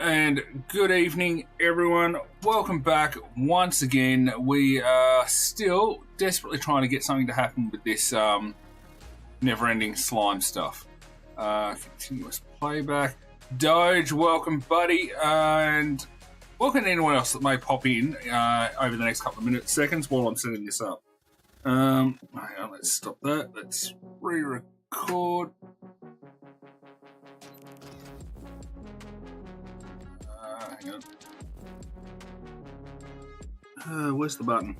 And good evening, everyone. Welcome back once again. We are still desperately trying to get something to happen with this never-ending slime stuff. Continuous playback. Doge, welcome, buddy. And welcome to anyone else that may pop in over the next couple of seconds while I'm setting this up. Hang on, let's stop that. Let's re-record. Hang on. Where's the button?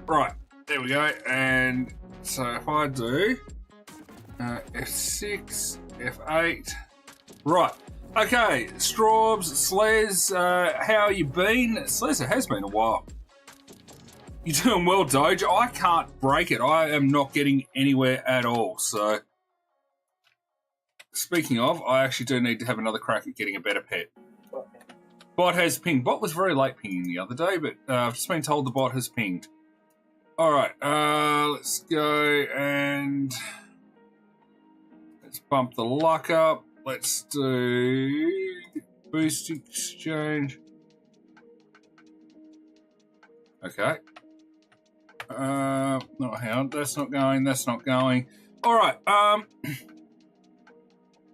Right, there we go. And so if I do F6, F8. Right. Okay, Straubs, Slez, how you been? Slez, it has been a while. You doing well, Doge? I can't break it. I am not getting anywhere at all. So, speaking of, I actually do need to have another crack at getting a better pet. Bot has pinged. Bot was very late pinging the other day, but I've just been told the bot has pinged. All right, let's go and let's bump the luck up. Let's do boost exchange. Okay. No, hang on. That's not going. That's not going. All right.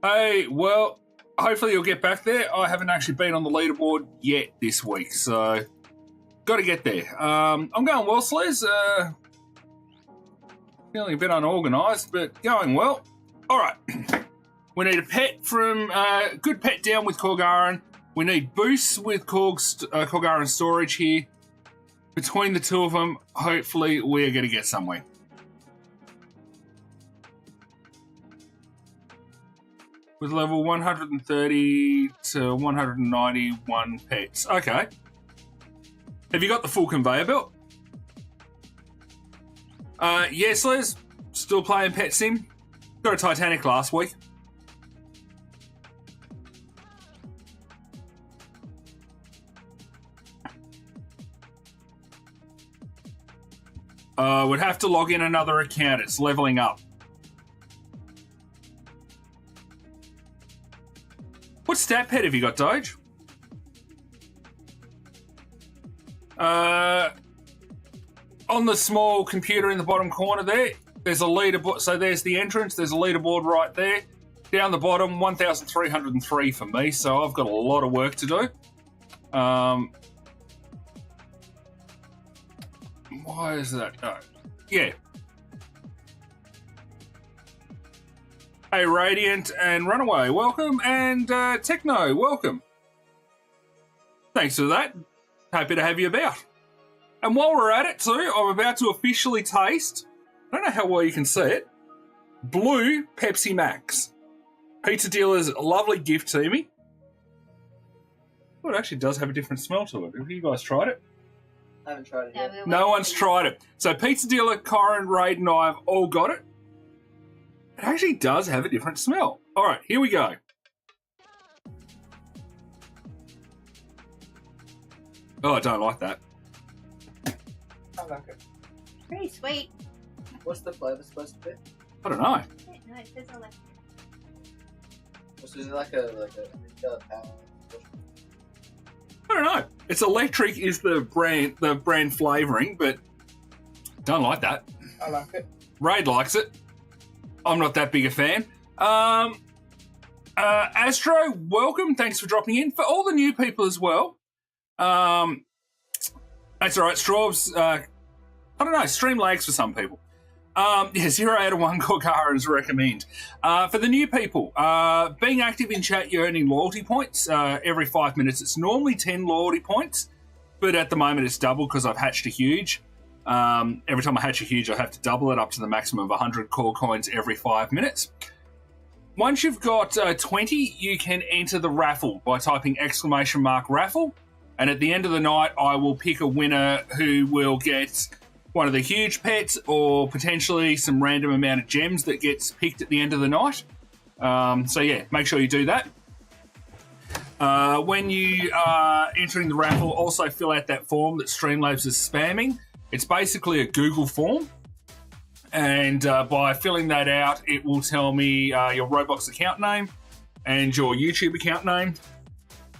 Hey, well, hopefully you'll get back there. I haven't actually been on the leaderboard yet this week, so got to get there. I'm going well, Slez. Feeling a bit unorganised, but going well. All right. We need a pet from good pet down with Korgaran. We need boosts with Korgaran storage here. Between the two of them, hopefully we're going to get somewhere. With level 130 to 191 pets. Okay. Have you got the full conveyor belt? Yes, Les. Still playing Pet Sim. Got a Titanic last week. Would have to log in another account. It's leveling up. What stat pet have you got, Doge? On the small computer in the bottom corner there, there's a leaderboard. So there's the entrance. There's a leaderboard right there. Down the bottom, 1,303 for me. So I've got a lot of work to do. Why is that? Oh, yeah. Hey, Radiant and Runaway, welcome. And Techno, welcome. Thanks for that. Happy to have you about. And while we're at it too, I'm about to officially taste, I don't know how well you can see it, Blue Pepsi Max. Pizza Dealer's lovely gift to me. Oh, it actually does have a different smell to it. Have you guys tried it? I haven't tried it yet. No one's tried it. So Pizza Dealer, Corin, Raid and I have all got it. It actually does have a different smell. All right, here we go. Oh, I don't like that. I like it. Pretty sweet. What's the flavour supposed to be? I don't know. No, it says electric. So is it like a power? I don't know. It's electric is the brand flavouring, but don't like that. I like it. Raid likes it. I'm not that big a fan. Astro, welcome. Thanks for dropping in. For all the new people as well. That's all right. Straubs, I don't know, stream lags for some people. Yeah, 0 out of 1 Korgarans recommend. For the new people, being active in chat, you're earning loyalty points every 5 minutes. It's normally 10 loyalty points, but at the moment it's double because I've hatched a huge. Every time I hatch a huge, I have to double it up to the maximum of 100 core coins every 5 minutes. Once you've got 20, you can enter the raffle by typing !raffle. And at the end of the night, I will pick a winner who will get one of the huge pets or potentially some random amount of gems that gets picked at the end of the night. So yeah, make sure you do that. When you are entering the raffle, also fill out that form that Streamlabs is spamming. It's basically a Google form. And by filling that out, it will tell me your Roblox account name and your YouTube account name.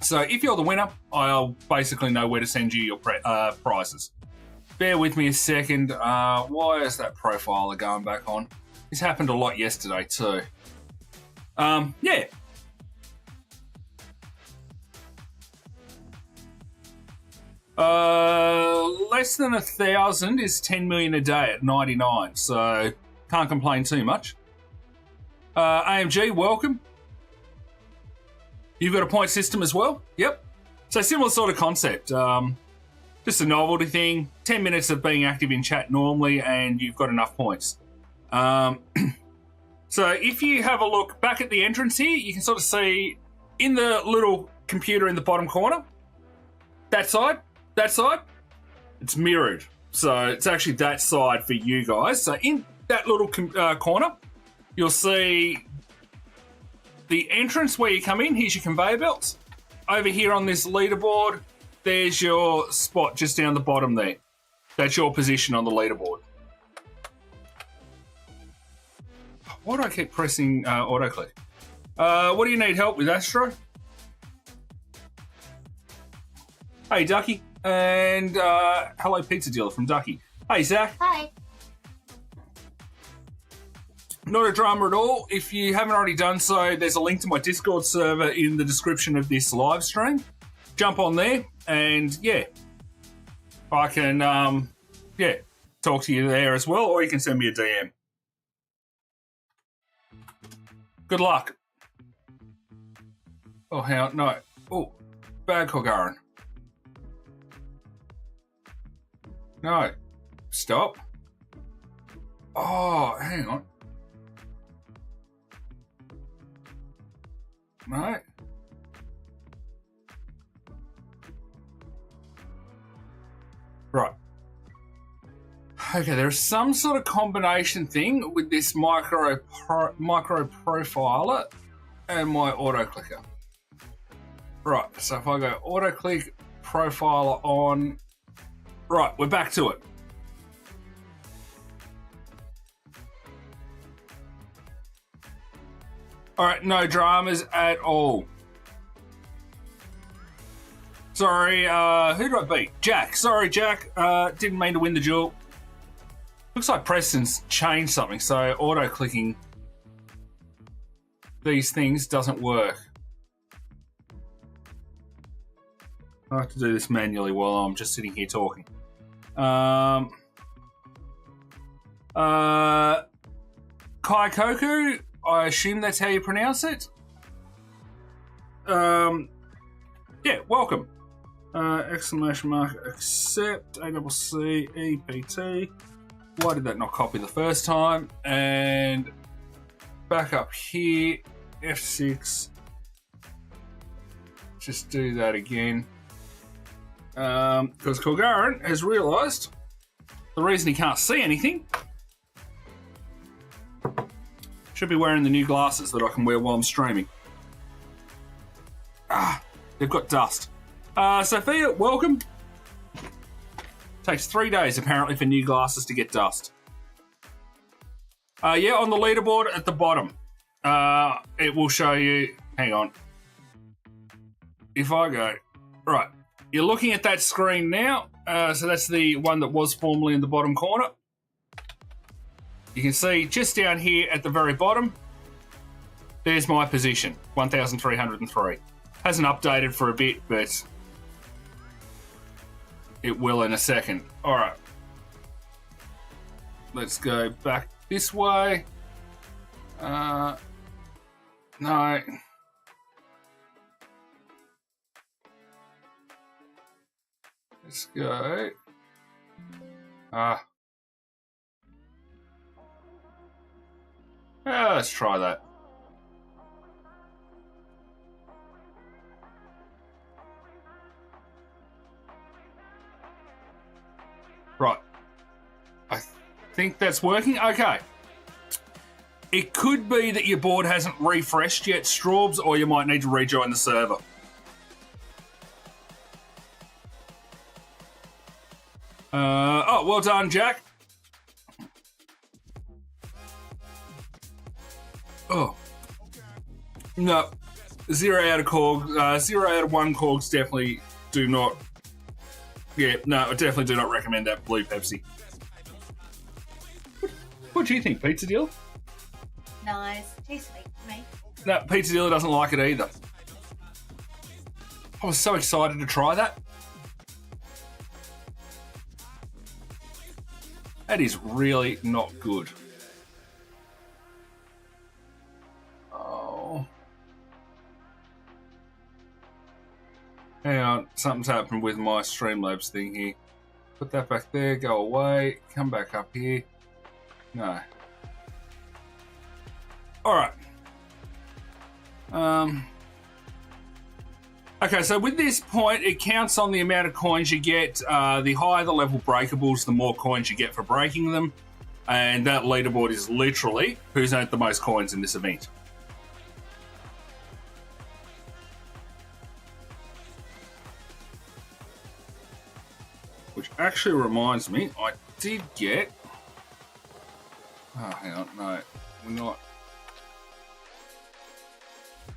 So if you're the winner, I'll basically know where to send you your prizes. Bear with me a second. Why is that profiler going back on? This happened a lot yesterday too. Yeah. Less than 1,000 is 10 million a day at 99, so can't complain too much. AMG, welcome. You've got a point system as well? Yep. So similar sort of concept. Just a novelty thing. 10 minutes of being active in chat normally, and you've got enough points. So if you have a look back at the entrance here, you can sort of see in the little computer in the bottom corner, that side, it's mirrored. So it's actually that side for you guys. So in that little corner, you'll see the entrance where you come in. Here's your conveyor belts. Over here on this leaderboard, there's your spot just down the bottom there. That's your position on the leaderboard. Why do I keep pressing auto-click? What do you need help with, Astro? Hey, Ducky. And hello, pizza dealer from Ducky. Hey, Zach. Hi. Not a drama at all. If you haven't already done so, there's a link to my Discord server in the description of this live stream. Jump on there, and yeah, I can talk to you there as well, or you can send me a DM. Good luck. Oh, how? No. Oh, bad Gargantuan. No. Stop. Oh, hang on. No. Right. Okay, there's some sort of combination thing with this micro profiler and my auto clicker. Right, so if I go auto click profiler on, right, we're back to it. All right, no dramas at all. Sorry, who did I beat? Jack. Sorry, Jack. Didn't mean to win the duel. Looks like Preston's changed something, so auto-clicking these things doesn't work. I have to do this manually while I'm just sitting here talking. Kai Koku, I assume that's how you pronounce it. Yeah, welcome. Exclamation mark, accept, ACC, EPT. Why did that not copy the first time? And back up here, F6. Just do that again. Because Gargantuan has realised the reason he can't see anything, should be wearing the new glasses that I can wear while I'm streaming. Ah, they've got dust. Sophia, welcome. Takes 3 days apparently for new glasses to get dust. Yeah, on the leaderboard at the bottom, it will show you. Hang on. If I go right, you're looking at that screen now. So that's the one that was formerly in the bottom corner. You can see just down here at the very bottom, there's my position, 1,303. Hasn't updated for a bit, but it will in a second. All right. Let's go back this way. No. Let's go. Let's try that. Right. I think that's working. Okay. It could be that your board hasn't refreshed yet, Straubs, or you might need to rejoin the server. Oh, well done, Jack. Oh. No. 0 out of Korg. 0 out of 1 Korgs definitely do not. Yeah, no, I definitely do not recommend that blue Pepsi. What do you think, Pizza Deal? Nice. Too sweet for me. No, Pizza Dealer doesn't like it either. I was so excited to try that. That is really not good. Oh. Hang on, something's happened with my Streamlabs thing here. Put that back there, go away, come back up here. No. Alright. Okay, so with this point, it counts on the amount of coins you get. The higher the level breakables, the more coins you get for breaking them. And that leaderboard is literally who's earned the most coins in this event. Which actually reminds me, I did get... Oh, hang on, no, we're not...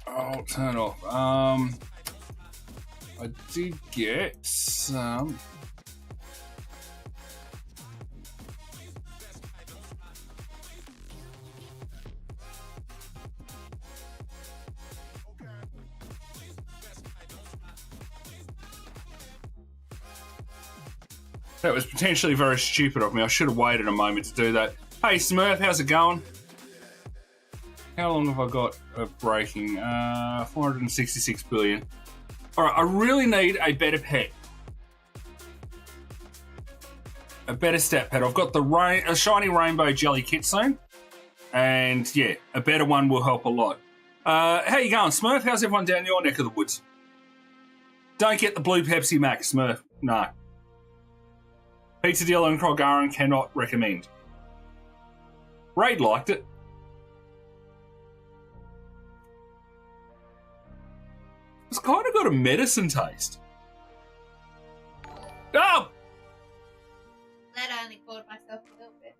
Oh, turn off. I did get some... That was potentially very stupid of me. I should have waited a moment to do that. Hey, Smurf, how's it going? How long have I got of breaking? 466 billion. All right, I really need a better pet. A better stat pet. I've got a shiny rainbow jelly kitsune. And yeah, a better one will help a lot. How you going, Smurf? How's everyone down your neck of the woods? Don't get the blue Pepsi Max, Smurf. No. Pizza Deal and Krogaran cannot recommend. Raid liked it. It's kind of got a medicine taste. Oh! That only caught myself a little bit.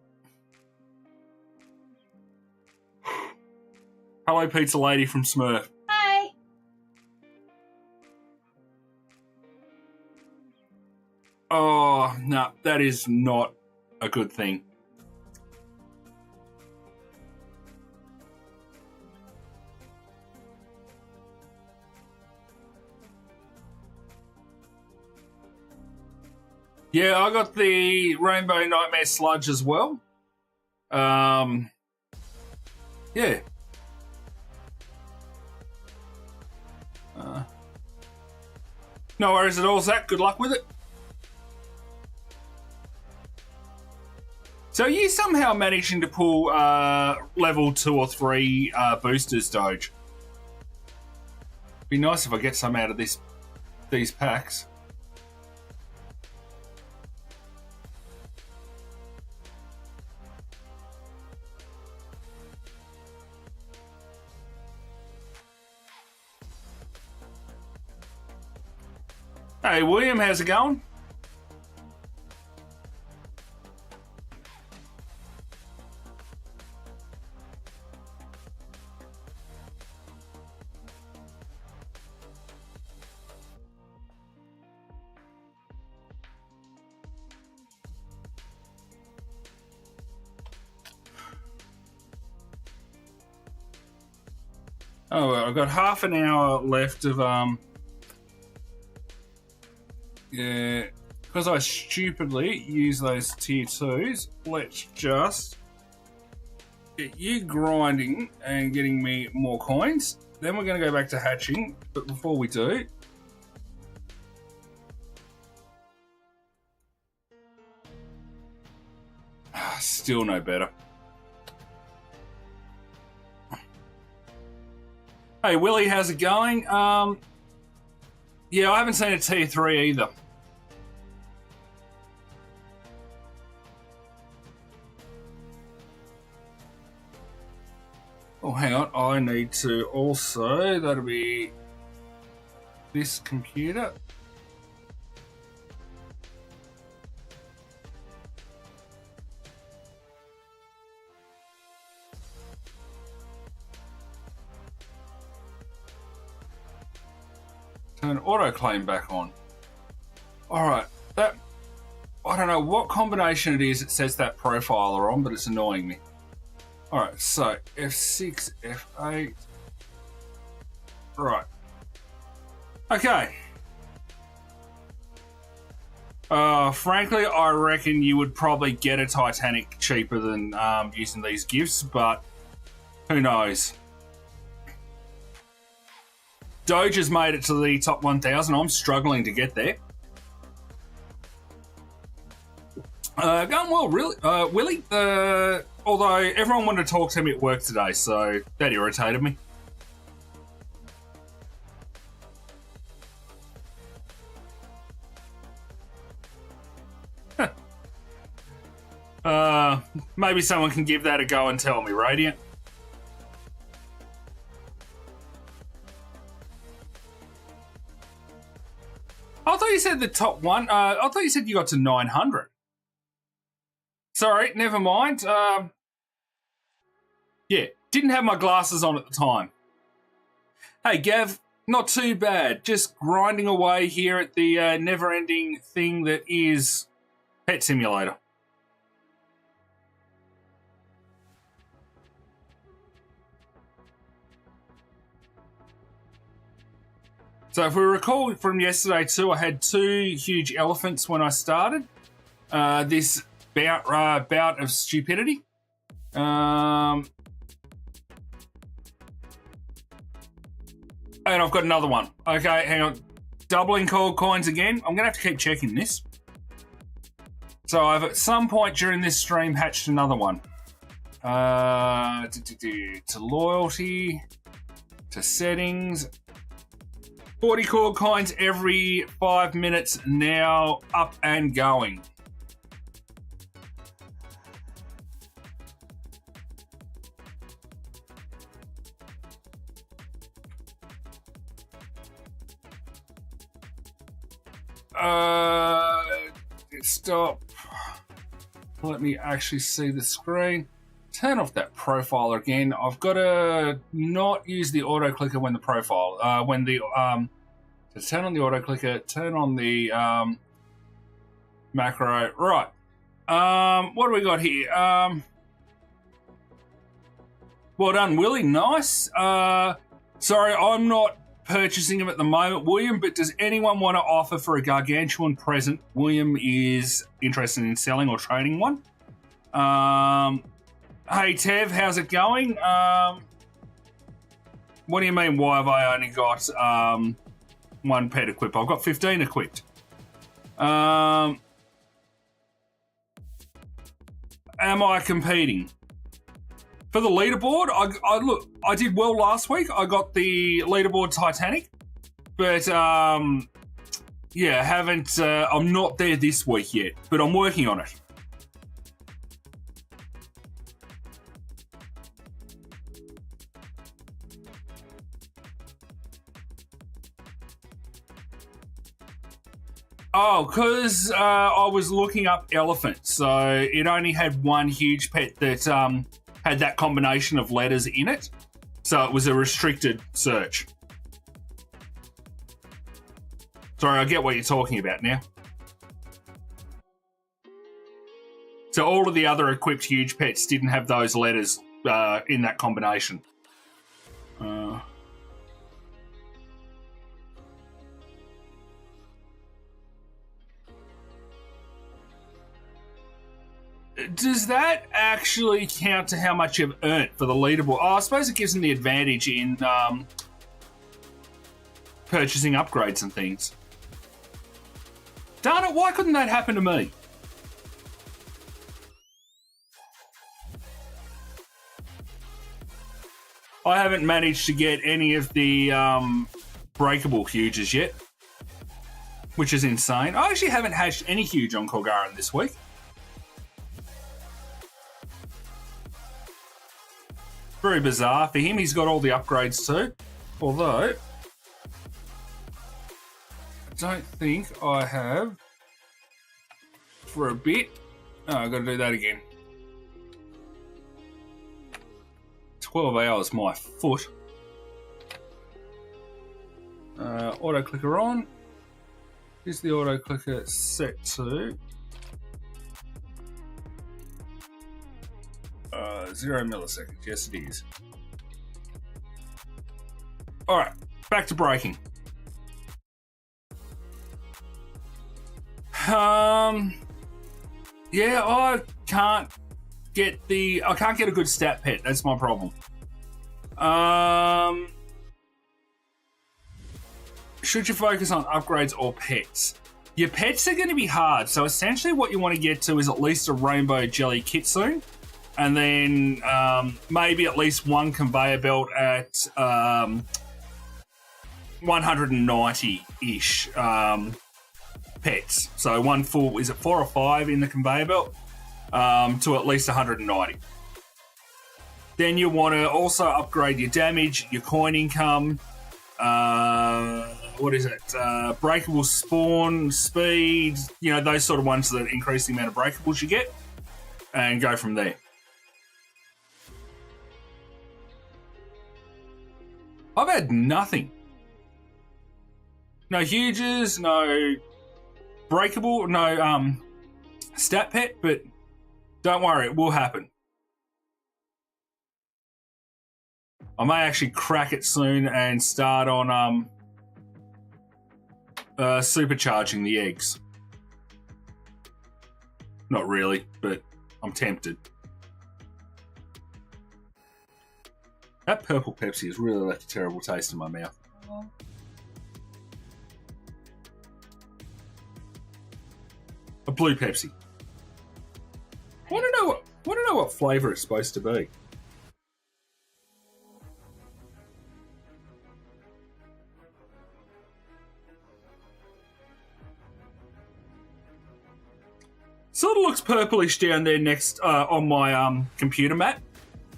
Hello, Pizza Lady from Smurf. Hi. Oh, no, that is not a good thing. Yeah, I got the Rainbow Nightmare Sludge as well. Yeah. No worries at all, Zach. Good luck with it. So are you somehow managing to pull level 2 or 3 boosters, Doge? Be nice if I get some out of these packs. Hey, William, how's it going? Oh, well, I've got half an hour left of yeah, because I stupidly use those tier 2s, let's just get you grinding and getting me more coins. Then we're going to go back to hatching, but before we do... Still no better. Hey, Willie, how's it going? Yeah, I haven't seen a tier 3 either. Oh, hang on. I need to also... That'll be this computer. Turn auto claim back on. Alright, that... I don't know what combination it is that sets that profiler on, but it's annoying me. Alright, so F6, F8. Right. Okay. Frankly, I reckon you would probably get a Titanic cheaper than using these gifts, but who knows? Doge has made it to the top 1,000. I'm struggling to get there. Going well, really. Willie, although everyone wanted to talk to me at work today, so that irritated me. Maybe someone can give that a go and tell me, Radiant. I thought you said the top one. I thought you said you got to 900. Sorry, never mind. Yeah, didn't have my glasses on at the time. Hey, Gav, not too bad. Just grinding away here at the never-ending thing that is Pet Simulator. So if we recall from yesterday too, I had 2 huge elephants when I started this bout of stupidity. And I've got another one. Okay, hang on. Doubling cold coins again. I'm going to have to keep checking this. So I've at some point during this stream hatched another one. To loyalty, to settings. 40 core coins every 5 minutes now, up and going. Stop. Let me actually see the screen. Turn off that profile again. I've got to not use the auto clicker when the profile, to turn on the auto clicker, turn on the macro. Right. What do we got here? Well done, Willie. Nice. Sorry, I'm not purchasing them at the moment, William, but does anyone want to offer for a gargantuan present? William is interested in selling or trading one. Hey, Tev, how's it going? What do you mean, why have I only got 1 pet equipped? I've got 15 equipped. Am I competing? For the leaderboard, I did well last week. I got the leaderboard Titanic, but yeah, haven't. I'm not there this week yet, but I'm working on it. Oh, because I was looking up elephant, so it only had 1 huge pet that had that combination of letters in it. So it was a restricted search. Sorry, I get what you're talking about now. So all of the other equipped huge pets didn't have those letters in that combination. Does that actually count to how much you've earned for the leaderboard? Oh, I suppose it gives them the advantage in purchasing upgrades and things. Darn it, why couldn't that happen to me? I haven't managed to get any of the breakable huges yet, which is insane. I actually haven't hatched any huge on Korgaran this week. Very bizarre for him. He's got all the upgrades too. Although, I don't think I have for a bit. Oh, I've got to do that again. 12 hours, my foot. Auto clicker on. Is the auto clicker set to 0 milliseconds? Yes, it is. All right, back to braking. Yeah, I can't get a good stat pet. That's my problem. Should you focus on upgrades or pets? Your pets are going to be hard. So essentially what you want to get to is at least a rainbow jelly kitsune. And then maybe at least one conveyor belt at 190-ish pets. So one full, is it 4 or 5 in the conveyor belt? To at least 190. Then you want to also upgrade your damage, your coin income, breakable spawn, speed, those sort of ones that increase the amount of breakables you get, and go from there. I've had nothing. No huges, no breakable, no stat pet, but don't worry, it will happen. I may actually crack it soon and start on supercharging the eggs. Not really, but I'm tempted. That purple Pepsi has really left a terrible taste in my mouth. A blue Pepsi. I want to know what flavour it's supposed to be. Sort of looks purplish down there next on my computer mat.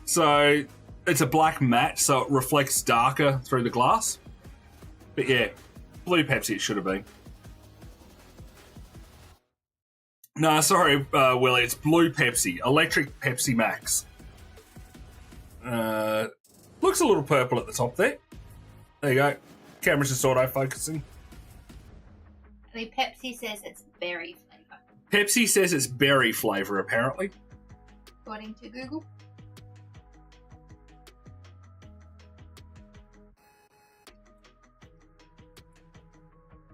So it's a black mat, so it reflects darker through the glass. But yeah, blue Pepsi it should have been. No, sorry, Willie, it's blue Pepsi. Electric Pepsi Max. Looks a little purple at the top there. There you go. Camera's just auto-focusing. I mean, Pepsi says it's berry flavour. Pepsi says it's berry flavour, apparently. According to Google.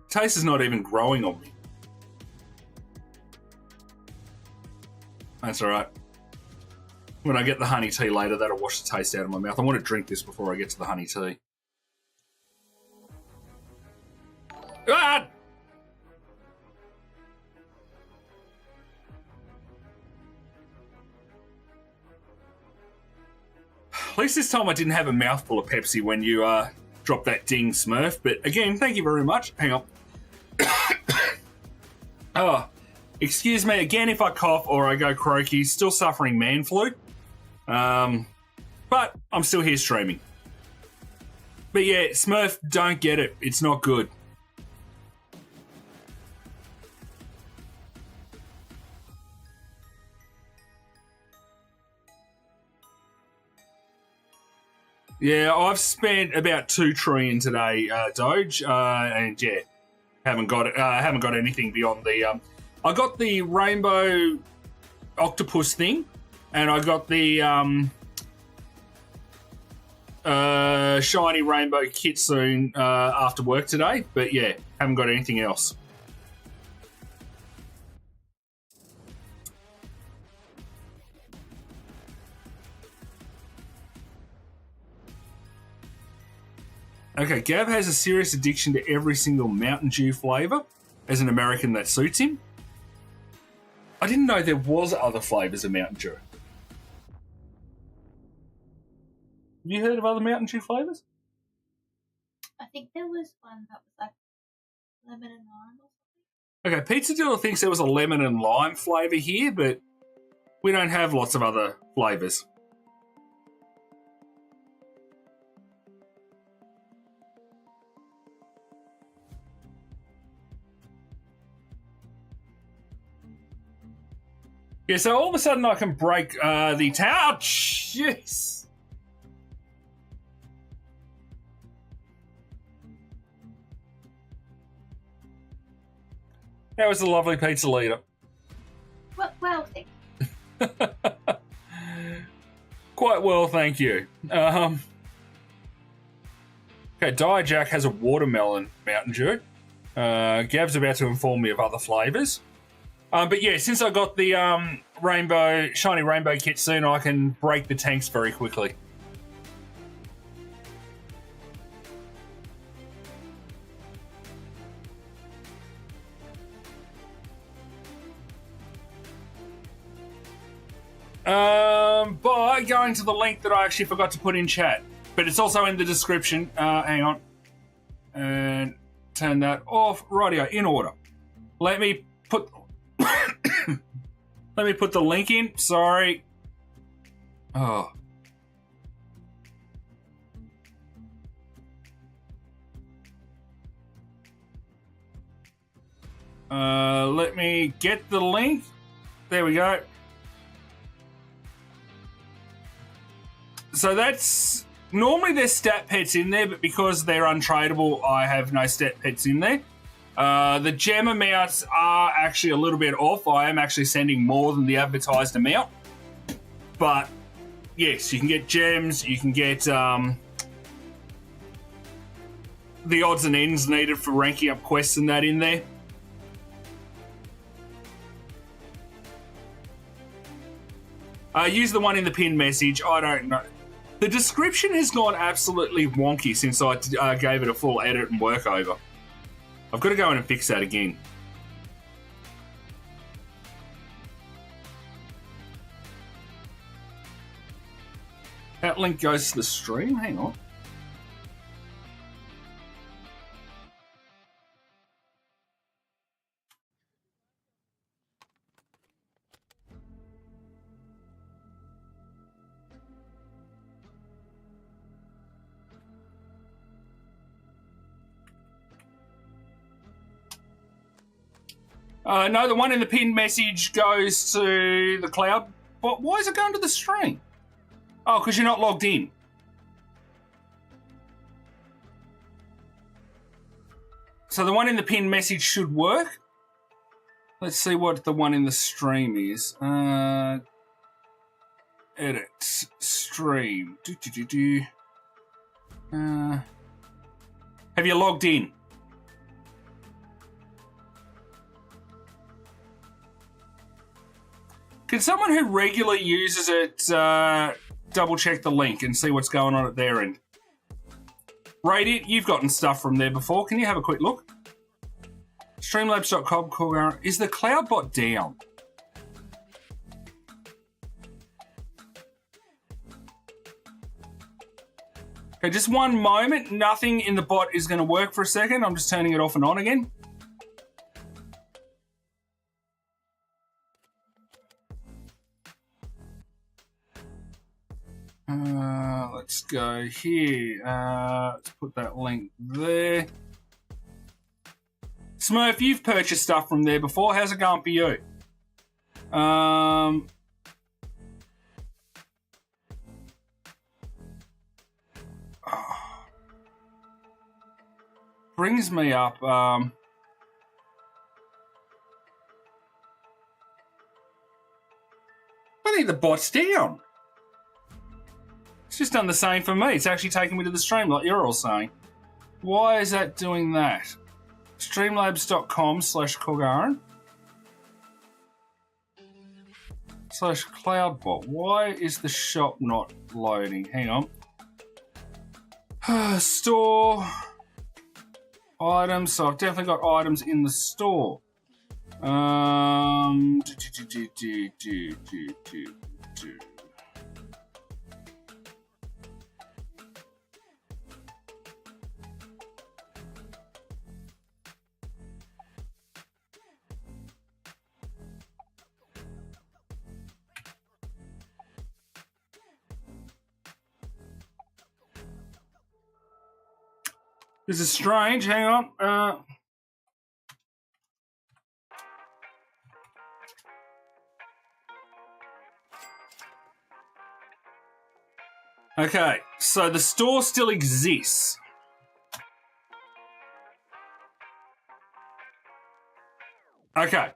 Taste is not even growing on me. That's alright. When I get the honey tea later, that'll wash the taste out of my mouth. I want to drink this before I get to the honey tea. Ah! At least this time I didn't have a mouthful of Pepsi when you dropped that ding, Smurf. But again, thank you very much. Hang on. Oh, excuse me again if I cough or I go croaky. Still suffering man flu. But I'm still here streaming. But yeah, Smurf, don't get it. It's not good. Yeah, I've spent about 2 trillion today, Doge, and yeah, haven't got anything beyond the. I got the rainbow octopus thing, and I got the shiny rainbow kitsune after work today. But yeah, haven't got anything else. Okay, Gav has a serious addiction to every single Mountain Dew flavour. As an American, that suits him. I didn't know there was other flavours of Mountain Dew. Have you heard of other Mountain Dew flavours? I think there was one that was like lemon and lime or something. Okay, Pizza Dealer thinks there was a lemon and lime flavour here, but we don't have lots of other flavours. Yeah, so all of a sudden I can break the tower. Jeez. That was a lovely pizza leader. Well, thank you. Quite well, thank you. Okay, Diajack has a watermelon Mountain Dew. Gav's about to inform me of other flavours. But yeah, since I got the shiny rainbow kit soon, I can break the tanks very quickly. By going to the link that I actually forgot to put in chat, but it's also in the description. Hang on, and turn that off. Rightio, in order. Let me put let me put the link in. Sorry. Oh. Let me get the link. There we go. So that's... Normally there's stat pets in there, but because they're untradeable, I have no stat pets in there. The gem amounts are actually a little bit off. I am actually sending more than the advertised amount. But, yes, you can get gems, you can get the odds and ends needed for ranking up quests and that in there. Use the one in the pinned message. I don't know. The description has gone absolutely wonky since I gave it a full edit and work over. I've got to go in and fix that again. That link goes to the stream. Hang on. No, the one in the pinned message goes to the cloud. But why is it going to the stream? Oh, because you're not logged in. So the one in the pinned message should work. Let's see what the one in the stream is. Edit. Stream. Have you logged in? Can someone who regularly uses it double check the link and see what's going on at their end? Radiant, you've gotten stuff from there before. Can you have a quick look? Streamlabs.com. Is the cloud bot down? Okay, just one moment. Nothing in the bot is going to work for a second. I'm just turning it off and on again. Let's go here. Let's put that link there. Smurf, you've purchased stuff from there before. How's it going for you? Brings me up. I think the bot's down. It's just done the same for me. It's actually taken me to the stream like you're all saying. Why is that doing that? Streamlabs.com/Kogaran /cloudbot. Why is the shop not loading? Hang on. Store items. So I've definitely got items in the store. This is strange. Hang on. Okay, so the store still exists. Okay.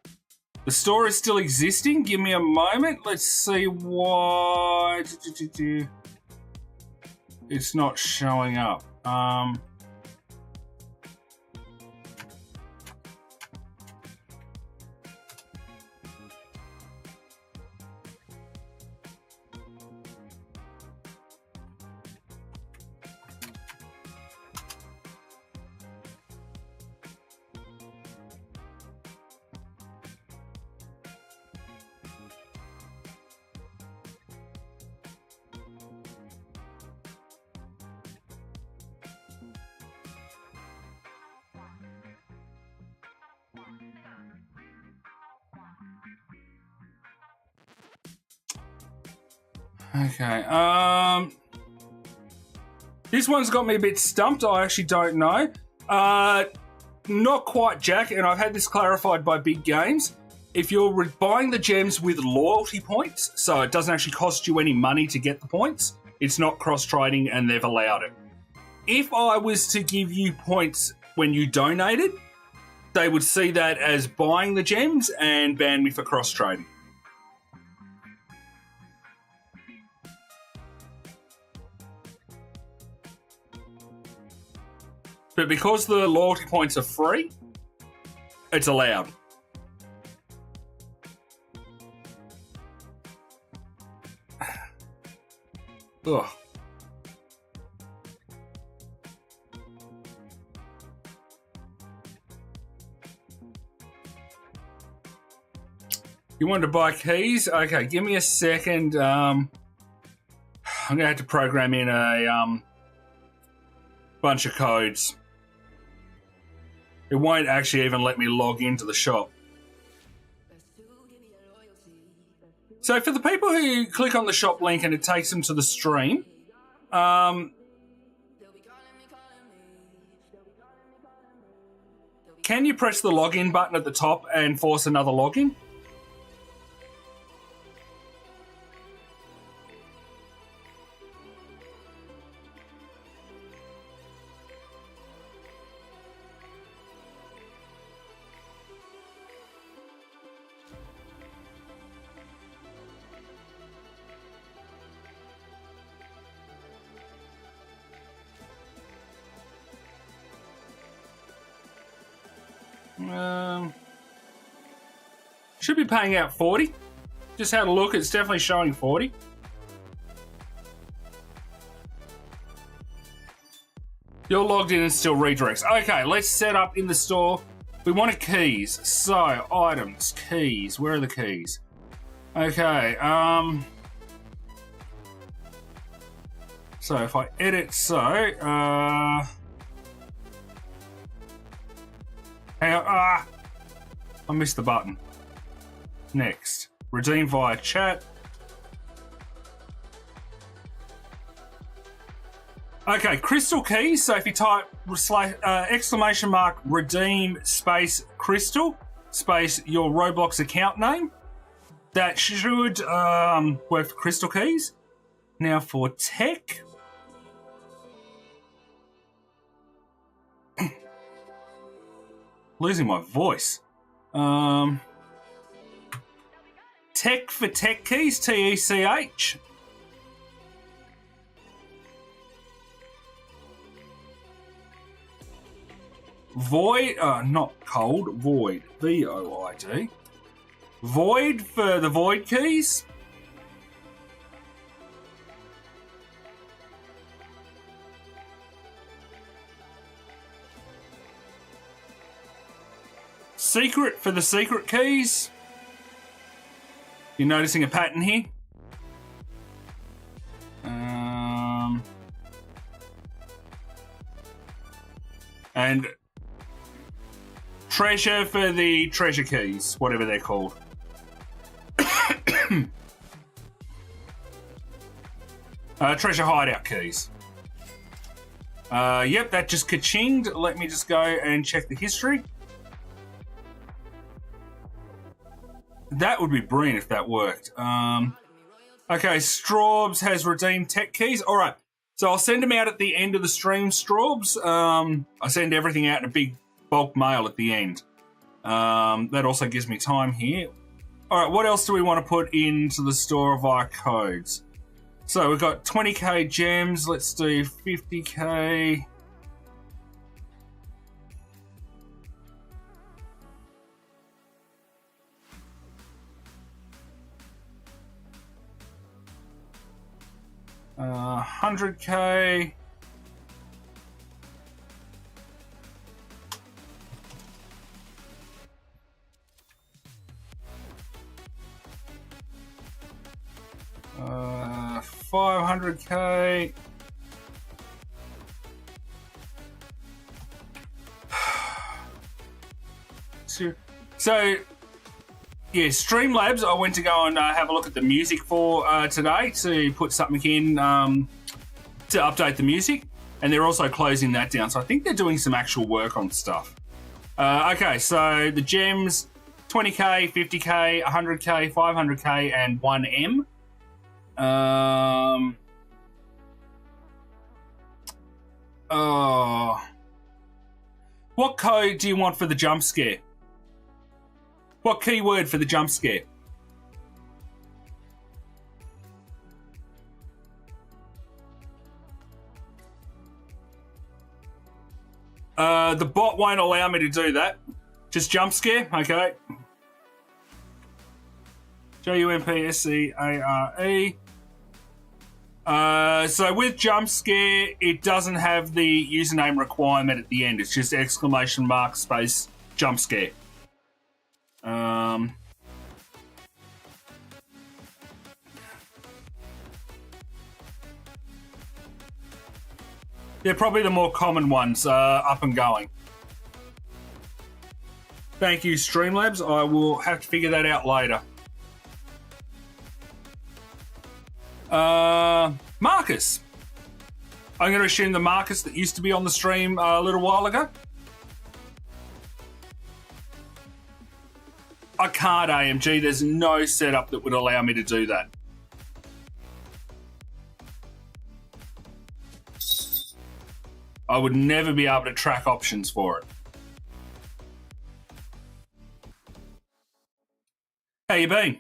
The store is still existing. Give me a moment. Let's see why it's not showing up. Okay. This one's got me a bit stumped. I actually don't know. Not quite, Jack, and I've had this clarified by Big Games. If you're buying the gems with loyalty points, so it doesn't actually cost you any money to get the points, it's not cross-trading and they've allowed it. If I was to give you points when you donated, they would see that as buying the gems and ban me for cross-trading. But because the loyalty points are free, it's allowed. Ugh. You wanted to buy keys? Okay, give me a second. I'm going to have to program in a bunch of codes. It won't actually even let me log into the shop. So for the people who click on the shop link and it takes them to the stream, can you press the login button at the top and force another login? Should be paying out 40. Just had a look, it's definitely showing 40. You're logged in and still redirects. Okay, let's set up in the store. We want keys. So, items, keys. Where are the keys? Okay, so if I edit I missed the button. Next. Redeem via chat. Okay, crystal keys. So if you type exclamation mark redeem space crystal space your Roblox account name, that should work for crystal keys. Now for tech. Losing my voice. Tech for tech keys, TECH. Void, not cold, void, VOID. Void for the void keys. Secret for the secret keys. You're noticing a pattern here? And treasure for the treasure keys, whatever they're called. Treasure hideout keys. Yep, that just ka-chinged. Let me just go and check the history. That would be brilliant if that worked. Okay, Straubs has redeemed tech keys. All right, so I'll send them out at the end of the stream, Straubs. I send everything out in a big bulk mail at the end. That also gives me time here. All right, what else do we want to put into the store of our codes? So we've got 20k gems. Let's do 50k. Uh, 100k. Uh, 500k. So, yeah, Streamlabs, I went to go and have a look at the music for today to put something in to update the music. And they're also closing that down. So I think they're doing some actual work on stuff. Okay, so the gems, 20k, 50k, 100k, 500k, and 1M. What code do you want for the jump scare? What keyword for the jump scare? The bot won't allow me to do that. Just jump scare, okay. JUMPSCARE. So with jump scare, it doesn't have the username requirement at the end. It's just exclamation mark space jump scare. They're probably the more common ones up and going. Thank you, Streamlabs. I will have to figure that out later. Marcus. I'm going to assume the Marcus that used to be on the stream a little while ago. I can't AMG. There's no setup that would allow me to do that. I would never be able to track options for it. How you been?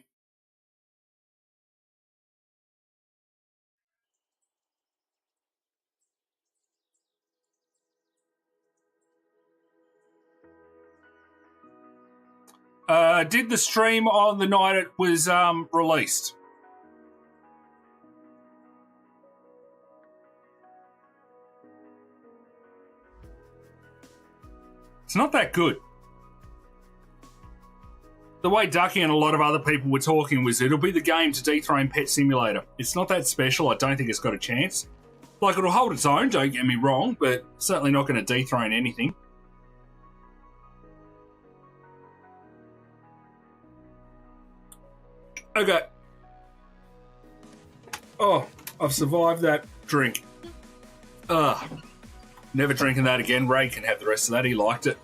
Did the stream on the night it was released? It's not that good. The way Ducky and a lot of other people were talking was it'll be the game to dethrone Pet Simulator. It's not that special. I don't think it's got a chance. Like, it'll hold its own, don't get me wrong, but certainly not going to dethrone anything. Okay. Oh, I've survived that drink. Ugh. Never drinking that again. Ray can have the rest of that. He liked it.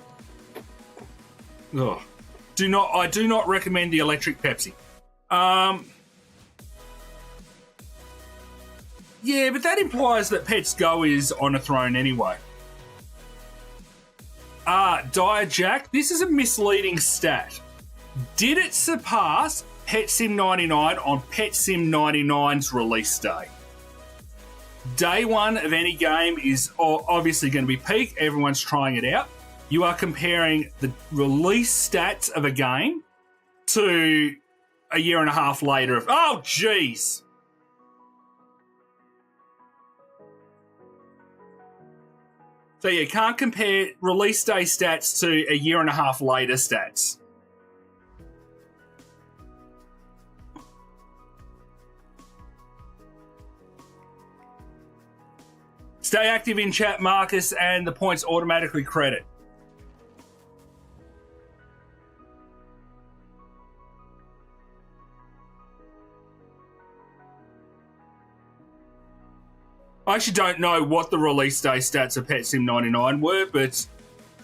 Ugh. I do not recommend the electric Pepsi. Yeah, but that implies that Pets Go is on a throne anyway. Dire Jack, this is a misleading stat. Did it surpass Pet Sim 99 on Pet Sim 99's release day? Day one of any game is obviously going to be peak. Everyone's trying it out. You are comparing the release stats of a game to a year and a half later. Oh, jeez. So you can't compare release day stats to a year and a half later stats. Stay active in chat, Marcus, and the points automatically credit. I actually don't know what the release day stats of Pet Sim 99 were, but,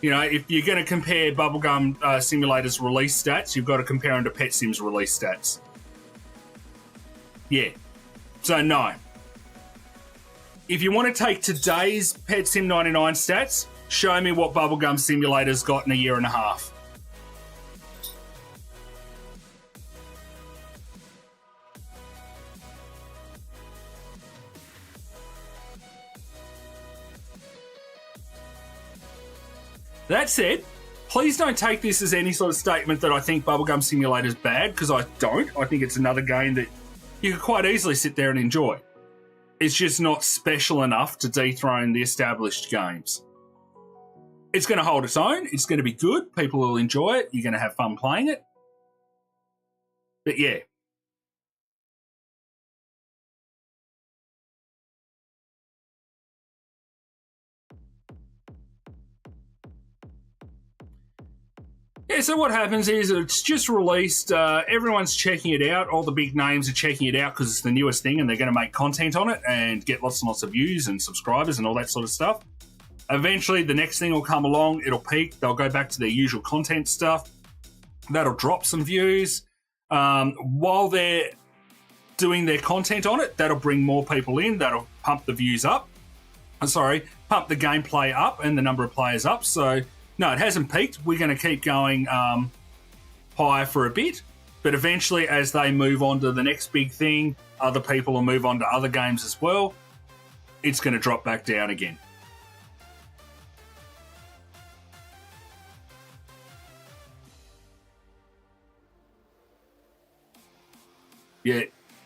you know, if you're going to compare Bubblegum Simulator's release stats, you've got to compare them to Pet Sim's release stats. Yeah. So, no. If you want to take today's Pet Sim 99 stats, show me what Bubblegum Simulator's got in a year and a half. That said, please don't take this as any sort of statement that I think Bubblegum Simulator is bad, because I don't. I think it's another game that you could quite easily sit there and enjoy. It's just not special enough to dethrone the established games. It's going to hold its own. It's going to be good. People will enjoy it. You're going to have fun playing it. But yeah. Yeah, so what happens is it's just released. Everyone's checking it out. All the big names are checking it out because it's the newest thing and they're going to make content on it and get lots and lots of views and subscribers and all that sort of stuff. Eventually, the next thing will come along. It'll peak. They'll go back to their usual content stuff. That'll drop some views. While they're doing their content on it, that'll bring more people in. That'll pump the views up. Pump the gameplay up and the number of players up. So, no, it hasn't peaked. We're going to keep going higher for a bit. But eventually, as they move on to the next big thing, other people will move on to other games as well. It's going to drop back down again. Yeah,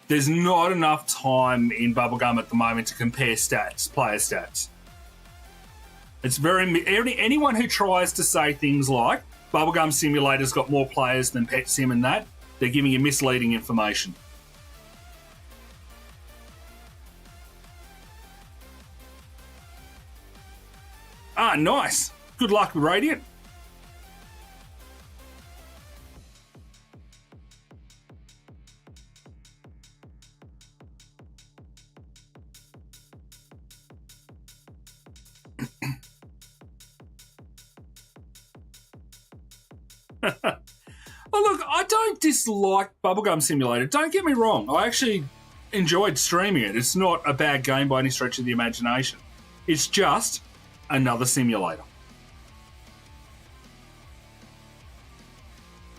there's not enough time in Bubblegum at the moment to compare stats, player stats. It's anyone who tries to say things like Bubblegum Simulator's got more players than Pet Sim and that, they're giving you misleading information. Ah, nice. Good luck with Radiant. Oh, look, I don't dislike Bubblegum Simulator. Don't get me wrong. I actually enjoyed streaming it. It's not a bad game by any stretch of the imagination. It's just another simulator.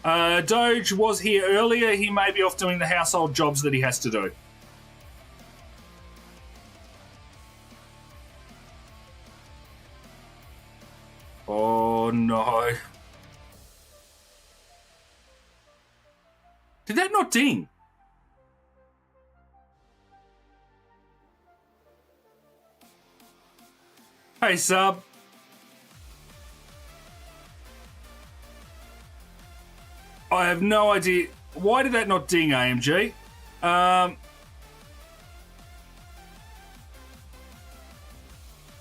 Doge was here earlier. He may be off doing the household jobs that he has to do. Oh, no. Did that not ding? Hey, sub. I have no idea. Why did that not ding, AMG?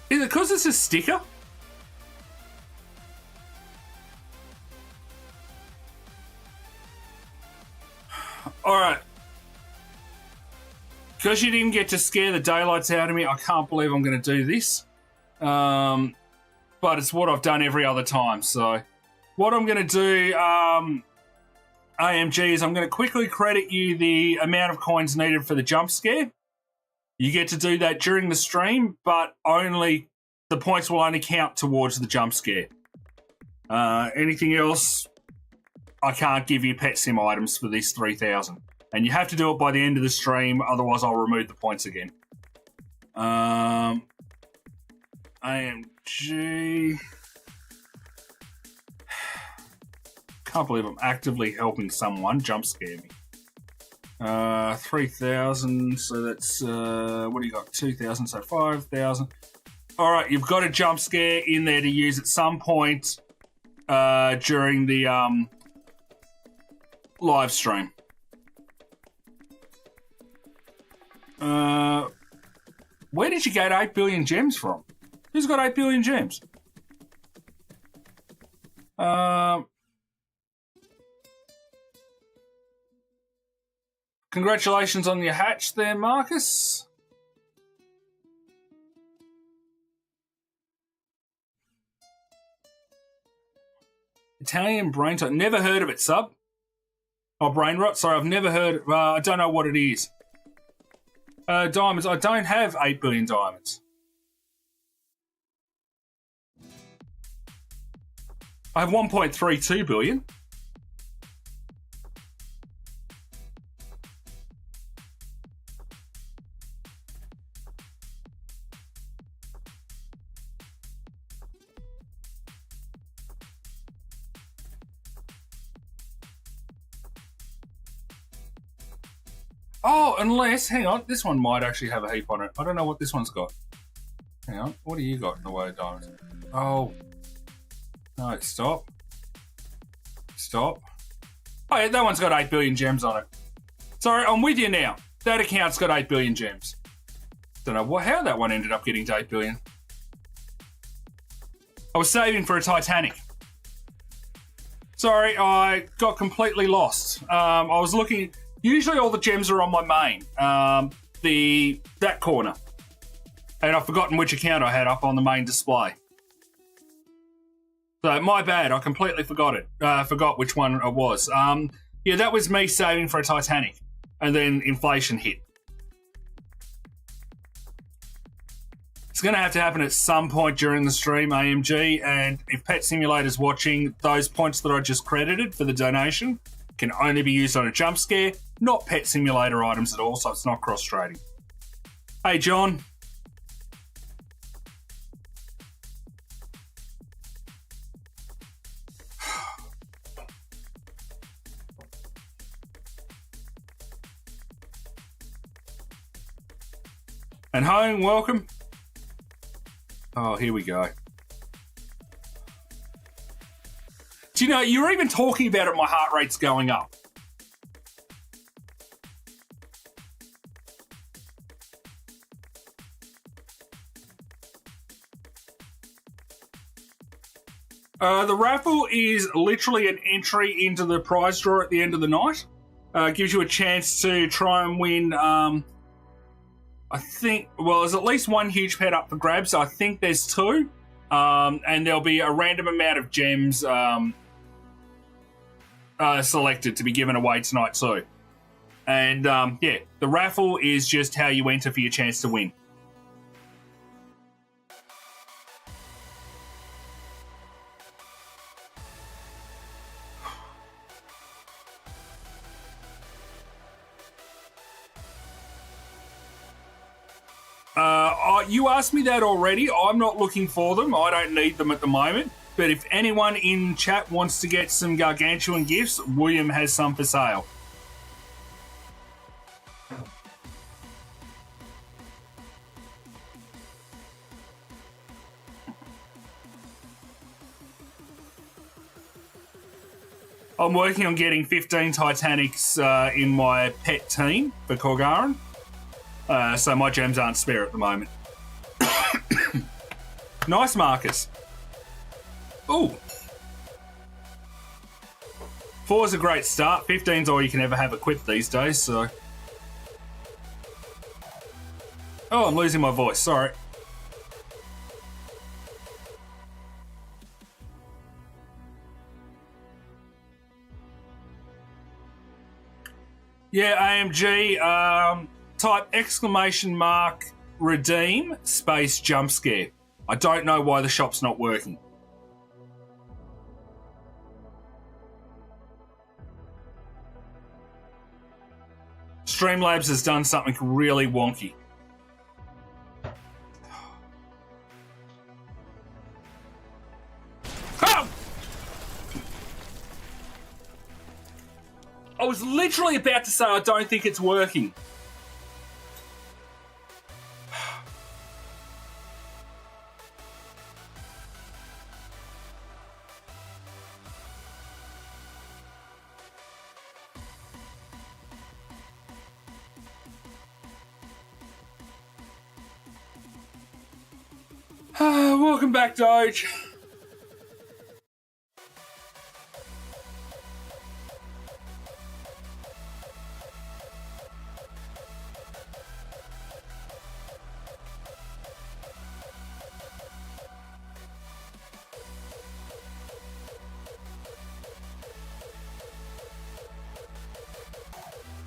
Is it because it's a sticker? Alright. Because you didn't get to scare the daylights out of me, I can't believe I'm going to do this. But it's what I've done every other time. So what I'm going to do, AMG, is I'm going to quickly credit you the amount of coins needed for the jump scare. You get to do that during the stream, but only the points will only count towards the jump scare. Anything else, I can't give you pet sim items for this 3,000. And you have to do it by the end of the stream, otherwise I'll remove the points again. AMG. Can't believe I'm actively helping someone jump scare me. 3,000, so that's, what do you got? 2,000, so 5,000. All right, you've got a jump scare in there to use at some point during the live stream. Where did you get 8 billion gems from? Who's got 8 billion gems? Congratulations on your hatch there, Marcus. Italian brain rot. Never heard of it, sub. Oh, brain rot. Sorry, I've never heard. I don't know what it is. Diamonds. I don't have 8 billion diamonds. I have 1.32 billion. Oh, unless, hang on, this one might actually have a heap on it. I don't know what this one's got. Hang on, what do you got in the way of diamonds? Oh, no, stop. Stop. Oh, yeah, that one's got 8 billion gems on it. Sorry, I'm with you now. That account's got 8 billion gems. Don't know how that one ended up getting to 8 billion. I was saving for a Titanic. Sorry, I got completely lost. I was looking. Usually, all the gems are on my main, that corner, and I've forgotten which account I had up on the main display. So my bad. I completely forgot it. Forgot which one it was. Yeah, that was me saving for a Titanic, and then inflation hit. It's going to have to happen at some point during the stream, AMG, and if Pet Simulator's watching, those points that I just credited for the donation can only be used on a jump scare, not Pet Simulator items at all, so it's not cross-trading. Hey, John. And home, welcome. Oh, here we go. Do you know, you're even talking about it, my heart rate's going up. The raffle is literally an entry into the prize draw at the end of the night. Gives you a chance to try and win, I think, well, there's at least one huge pet up for grabs. So I think there's 2. And there'll be a random amount of gems selected to be given away tonight too. And yeah, the raffle is just how you enter for your chance to win. You asked me that already. I'm not looking for them. I don't need them at the moment. But if anyone in chat wants to get some gargantuan gifts, William has some for sale. I'm working on getting 15 Titanics in my pet team for Korgaran. So my gems aren't spare at the moment. Nice, Marcus. Ooh. 4's a great start. 15's all you can ever have equipped these days, so... Oh, I'm losing my voice. Sorry. Yeah, AMG, type exclamation mark redeem space jump scare. I don't know why the shop's not working. Streamlabs has done something really wonky. Oh! I was literally about to say I don't think it's working. Welcome back, Doge.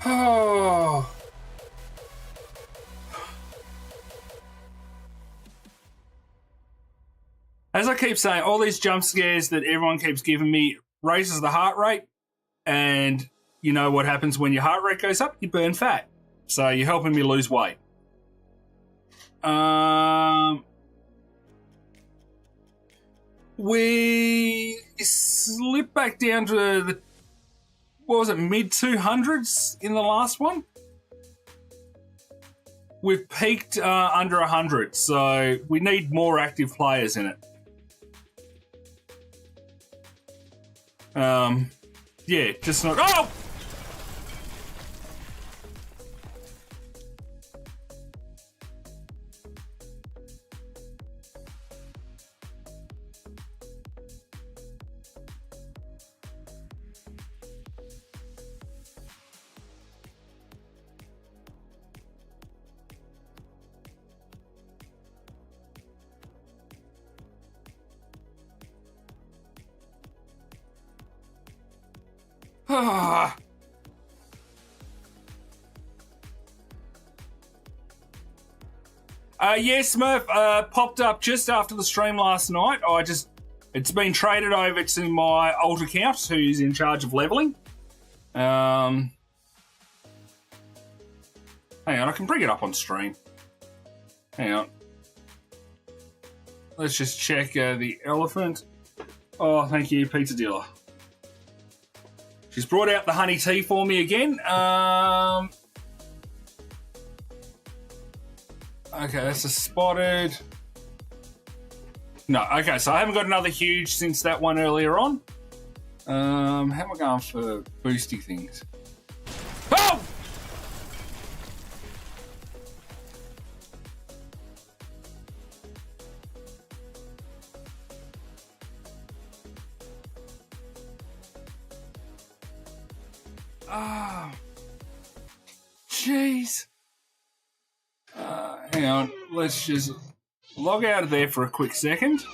Oh. As I keep saying, all these jump scares that everyone keeps giving me raises the heart rate, and you know what happens when your heart rate goes up? You burn fat. So you're helping me lose weight. We slipped back down to the, what was it, mid 200s in the last one? we've peaked under 100, so we need more active players in it. Yeah, just not. Oh! Yeah, Smurf popped up just after the stream last night. It's been traded over to my alt account, who's in charge of leveling. Hang on, I can bring it up on stream. Hang on. Let's just check the elephant. Oh, thank you, pizza dealer. She's brought out the honey tea for me again. Okay, that's a spotted. No, okay, so I haven't got another huge since that one earlier on. How am I going for boosty things? Oh! Oh, jeez. Hang on, let's just log out of there for a quick second.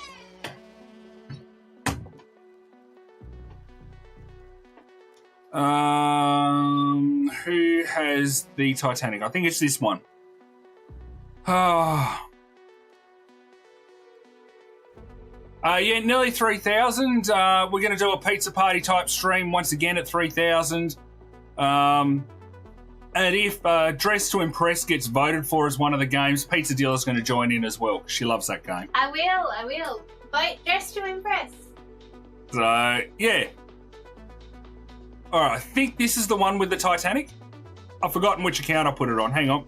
Who has the Titanic? I think it's this one. Yeah, nearly 3,000. We're going to do a pizza party type stream once again at 3,000. And if Dress to Impress gets voted for as one of the games, Pizza Dealer's going to join in as well. She loves that game. I will. Vote Dress to Impress. So, yeah. Alright, I think this is the one with the Titanic. I've forgotten which account I put it on. Hang on.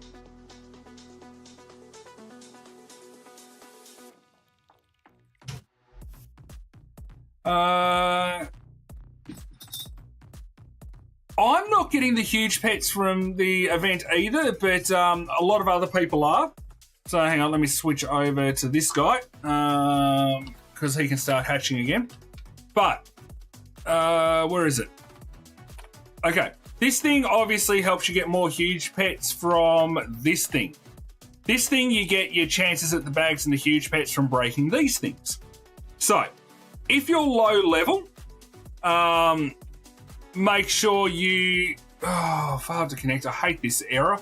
I'm not getting the huge pets from the event either, but a lot of other people are. So hang on, let me switch over to this guy because he can start hatching again. But where is it? Okay, this thing obviously helps you get more huge pets from this thing. This thing, you get your chances at the bags and the huge pets from breaking these things. So, if you're low level, make sure you... Oh, failed to connect. I hate this error.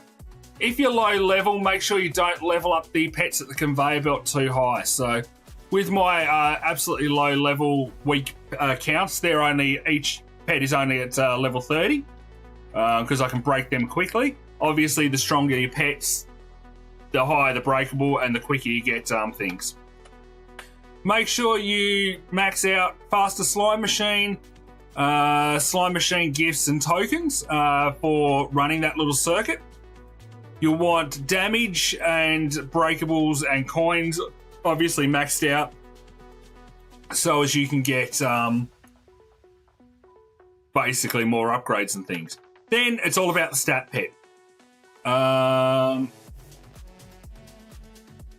If you're low level, make sure you don't level up the pets at the conveyor belt too high. So, with my absolutely low level weak counts, each pet is only at level 30 because I can break them quickly. Obviously, the stronger your pets, the higher the breakable and the quicker you get things. Make sure you max out faster slime machine gifts and tokens for running that little circuit. You'll want damage and breakables and coins obviously maxed out so as you can get basically more upgrades and things. Then it's all about the stat pet.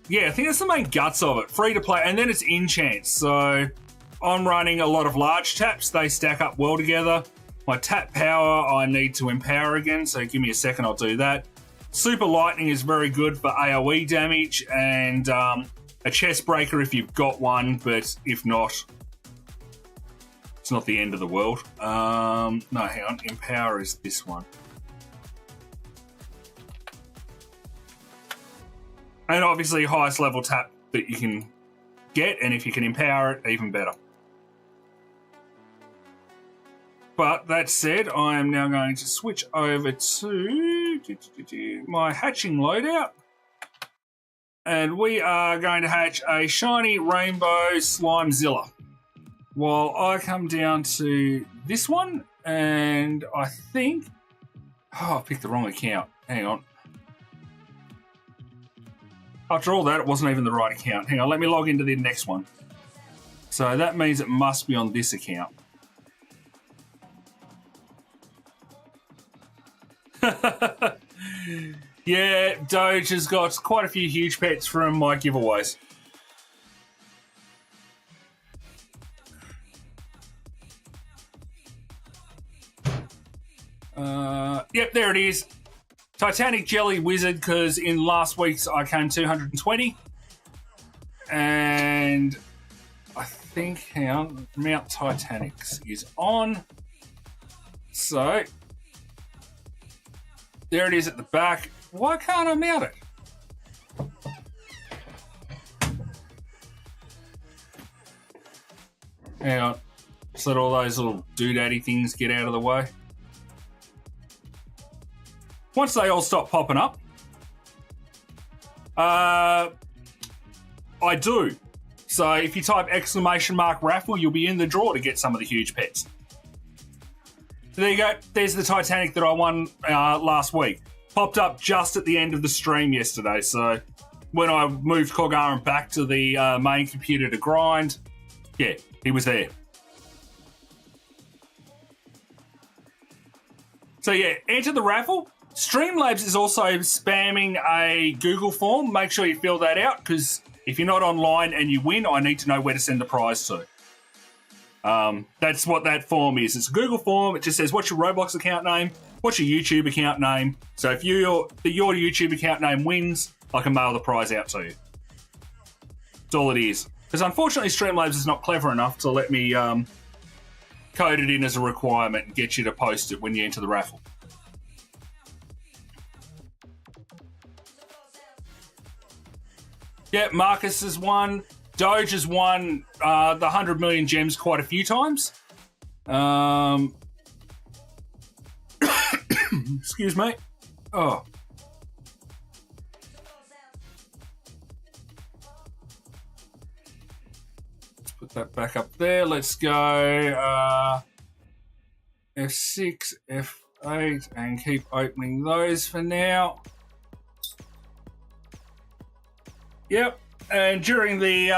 Yeah, I think that's the main guts of it. Free to play, and then it's enchants. So I'm running a lot of large taps. They stack up well together. My tap power, I need to empower again, so give me a second, I'll do that. Super lightning is very good for AoE damage, and a chest breaker if you've got one, but if not, it's not the end of the world. No, hang on, empower is this one. And obviously highest level tap that you can get, and if you can empower it, even better. But that said, I am now going to switch over to my hatching loadout. And we are going to hatch a shiny rainbow Slimezilla. While I come down to this one, and I think... Oh, I picked the wrong account. Hang on. After all that, it wasn't even the right account. Hang on, let me log into the next one. So that means it must be on this account. Yeah, Doge has got quite a few huge pets from my giveaways. Yep, there it is. Titanic Jelly Wizard, because in last week's I came 220. And I think, hang on, Mount Titanic's is on. So, there it is at the back. Why can't I mount it? Hang on. Just let all those little doodaddy things get out of the way. Once they all stop popping up, I do. So if you type !raffle, you'll be in the draw to get some of the huge pets. So there you go. There's the Titanic that I won last week. Popped up just at the end of the stream yesterday. So when I moved Korgaran back to the main computer to grind, yeah, he was there. So yeah, enter the raffle. Streamlabs is also spamming a Google form. Make sure you fill that out, because if you're not online and you win, I need to know where to send the prize to. That's what that form is. It's a Google form. It just says, what's your Roblox account name? What's your YouTube account name? So if your YouTube account name wins, I can mail the prize out to you. That's all it is. Because unfortunately, Streamlabs is not clever enough to let me code it in as a requirement and get you to post it when you enter the raffle. Yeah, Marcus has won. Doge has won the 100 million gems quite a few times. Excuse me. Oh. Let's put that back up there. Let's go F6, F8, and keep opening those for now. Yep, and during the,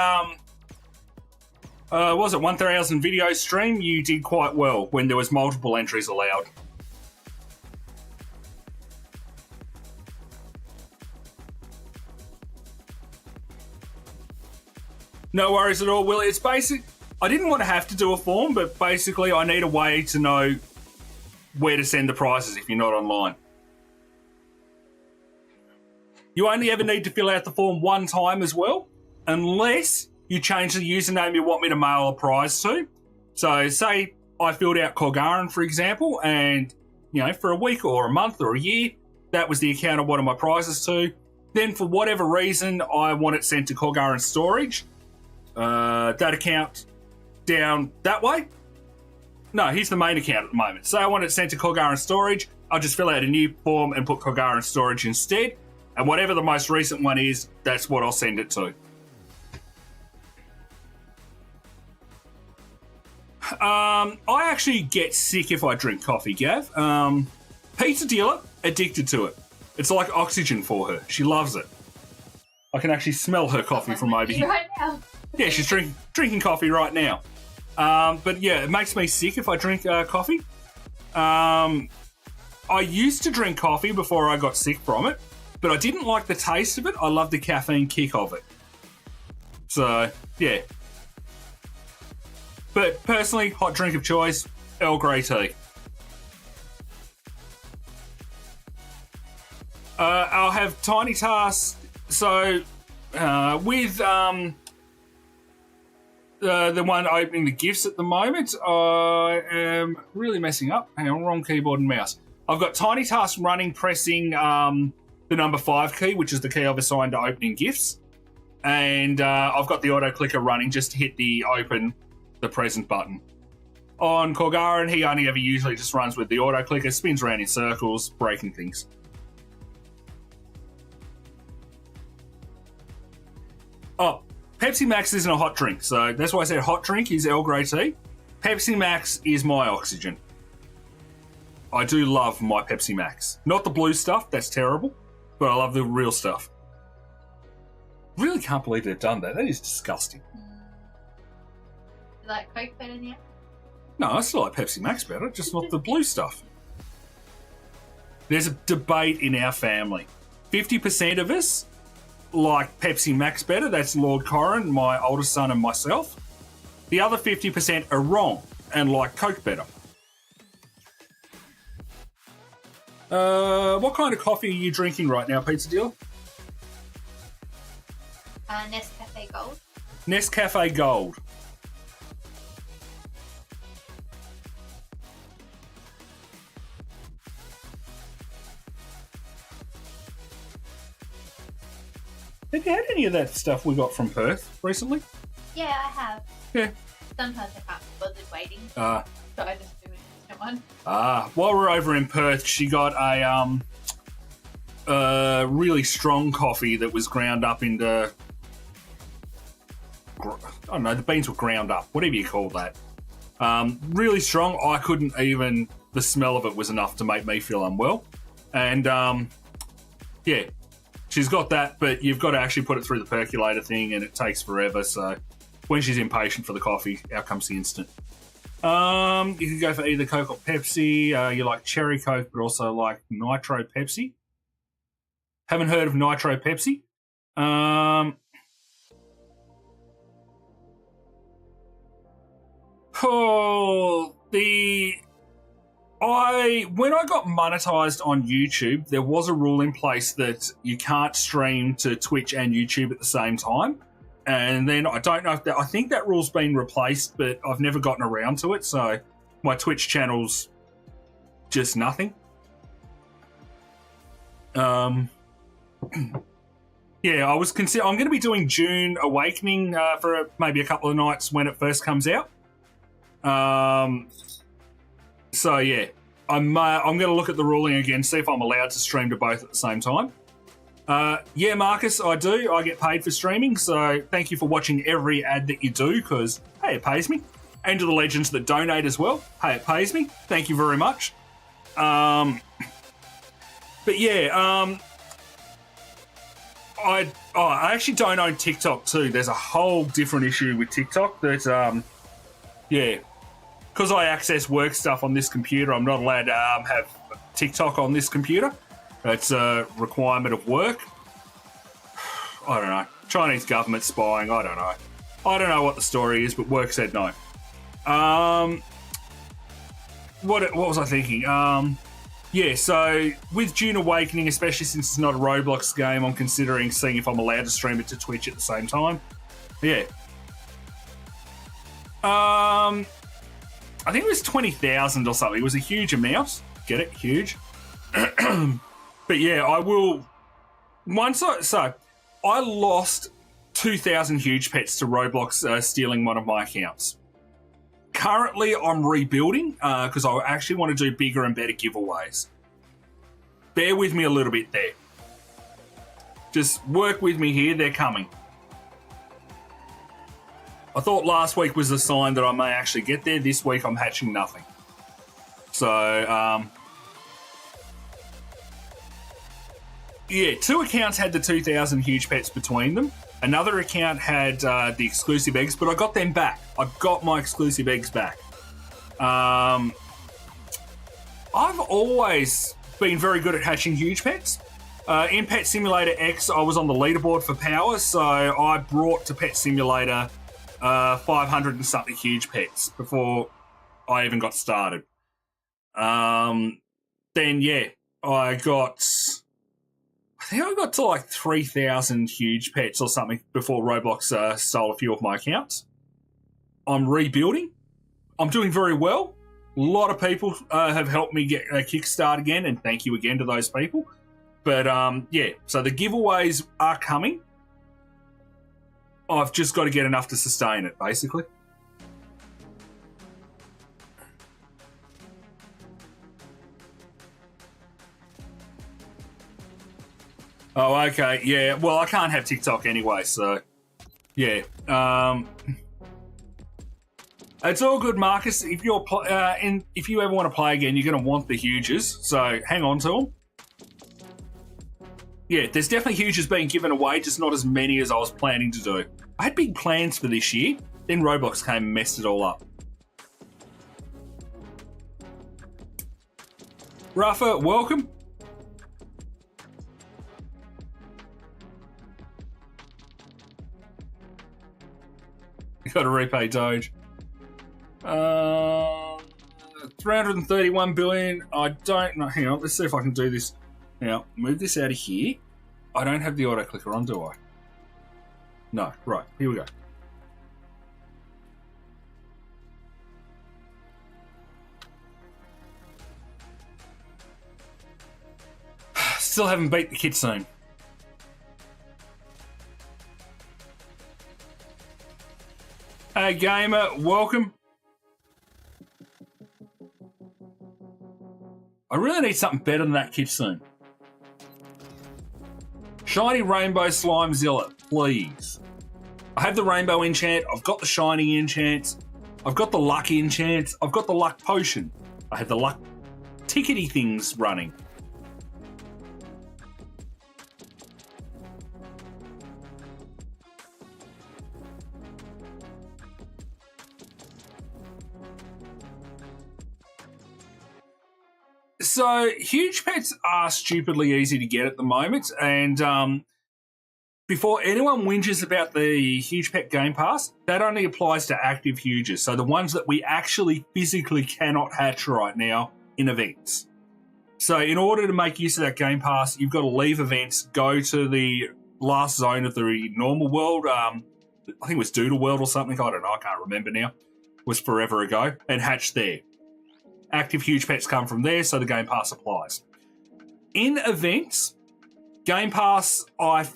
was it 1000 video stream, you did quite well when there was multiple entries allowed. No worries at all, Willie. It's basic. I didn't want to have to do a form, but basically I need a way to know where to send the prizes if you're not online. You only ever need to fill out the form one time as well, unless you change the username you want me to mail a prize to. So say I filled out Korgaran, for example, and, you know, for a week or a month or a year, that was the account I wanted my prizes to. Then for whatever reason, I want it sent to Korgaran storage. That account down that way. No, here's the main account at the moment. So I want it sent to Korgaran storage. I'll just fill out a new form and put Korgaran storage instead. And whatever the most recent one is, that's what I'll send it to. I actually get sick if I drink coffee, Gav. Pizza dealer, addicted to it. It's like oxygen for her. She loves it. I can actually smell her coffee from over here. Right now. Yeah, she's drinking coffee right now. But yeah, it makes me sick if I drink coffee. I used to drink coffee before I got sick from it, but I didn't like the taste of it. I love the caffeine kick of it. So, yeah. But personally, hot drink of choice, Earl Grey tea. I'll have tiny tasks. So, with the one opening the gifts at the moment, I am really messing up. Hang on, wrong keyboard and mouse. I've got tiny tasks running, pressing the number 5 key, which is the key I've assigned to opening gifts. And I've got the auto clicker running just to hit the open the present button. On Korgaran, he only ever usually just runs with the auto clicker, spins around in circles, breaking things. Oh, Pepsi Max isn't a hot drink, so that's why I said hot drink is Earl Grey tea. Pepsi Max is my oxygen. I do love my Pepsi Max. Not the blue stuff, that's terrible, but I love the real stuff. Really can't believe they've done that. That is disgusting. You like Coke better now? No, I still like Pepsi Max better, just not the blue stuff. There's a debate in our family. 50% of us like Pepsi Max better. That's Lord Corrin, my oldest son, and myself. The other 50% are wrong and like Coke better. What kind of coffee are you drinking right now, Pizza Dealer? Nescafe Gold. Nescafe Gold. Have you had any of that stuff we got from Perth recently? Yeah, I have. Yeah. Sometimes I can't be bothered waiting, so I just do an instant one. While we're over in Perth, she got a really strong coffee that was ground up into... I don't know, the beans were ground up, whatever you call that. Really strong. I couldn't even... The smell of it was enough to make me feel unwell. And, yeah, she's got that, but you've got to actually put it through the percolator thing, and it takes forever, so when she's impatient for the coffee, out comes the instant. You can go for either Coke or Pepsi. You like cherry Coke, but also like Nitro Pepsi. Haven't heard of Nitro Pepsi. When I got monetized on YouTube, there was a rule in place that you can't stream to Twitch and YouTube at the same time. And then I don't know if I think that rule's been replaced, but I've never gotten around to it. So my Twitch channel's just nothing. Yeah, I was I'm going to be doing June Awakening for maybe a couple of nights when it first comes out. So yeah, I'm going to look at the ruling again, see if I'm allowed to stream to both at the same time. Yeah, Marcus, I do. I get paid for streaming, so thank you for watching every ad that you do, because, hey, it pays me. And to the legends that donate as well, hey, it pays me. Thank you very much. But yeah, I actually don't own TikTok too. There's a whole different issue with TikTok that, yeah, because I access work stuff on this computer, I'm not allowed to have TikTok on this computer. It's a requirement of work. I don't know. Chinese government spying, I don't know. I don't know what the story is, but work said no. What was I thinking? Yeah, so with June Awakening, especially since it's not a Roblox game, I'm considering seeing if I'm allowed to stream it to Twitch at the same time. Yeah. I think it was 20,000 or something. It was a huge amount. Get it? Huge. But yeah, I will... I lost 2,000 huge pets to Roblox stealing one of my accounts. Currently, I'm rebuilding because I actually want to do bigger and better giveaways. Bear with me a little bit there. Just work with me here. They're coming. I thought last week was a sign that I may actually get there. This week, I'm hatching nothing. So, yeah, 2 accounts had the 2,000 huge pets between them. Another account had the exclusive eggs, but I got them back. I got my exclusive eggs back. I've always been very good at hatching huge pets. In Pet Simulator X, I was on the leaderboard for power, so I brought to Pet Simulator 500 and something huge pets before I even got started. Then, yeah, I think I got to like 3,000 huge pets or something before Roblox stole a few of my accounts. I'm rebuilding. I'm doing very well. A lot of people have helped me get a kickstart again, and thank you again to those people. But, yeah, so the giveaways are coming. I've just got to get enough to sustain it, basically. Oh, okay, yeah. Well, I can't have TikTok anyway, so yeah. It's all good, Marcus. If you're if you ever want to play again, you're going to want the huges. So hang on to them. Yeah, there's definitely huges being given away, just not as many as I was planning to do. I had big plans for this year, then Roblox came and messed it all up. Rafa, welcome. You got to repay Doge. 331 billion. I don't know. Hang on, let's see if I can do this. Now, move this out of here. I don't have the auto clicker on, do I? No, right, here we go. Still haven't beat the kitsune. Hey gamer, welcome. I really need something better than that kitsune. Shiny Rainbow Slimezilla, please. I have the Rainbow enchant, I've got the Shiny enchant, I've got the Luck enchant, I've got the Luck potion. I have the Luck tickety things running. So, huge pets are stupidly easy to get at the moment, and before anyone whinges about the huge pet game pass, that only applies to active huges, so the ones that we actually physically cannot hatch right now in events. So in order to make use of that game pass, you've got to leave events, go to the last zone of the normal world, I think it was Doodle World or something, I don't know, I can't remember now, it was forever ago, and hatch there. Active huge pets come from there, so the Game Pass applies. In events, Game Pass, I've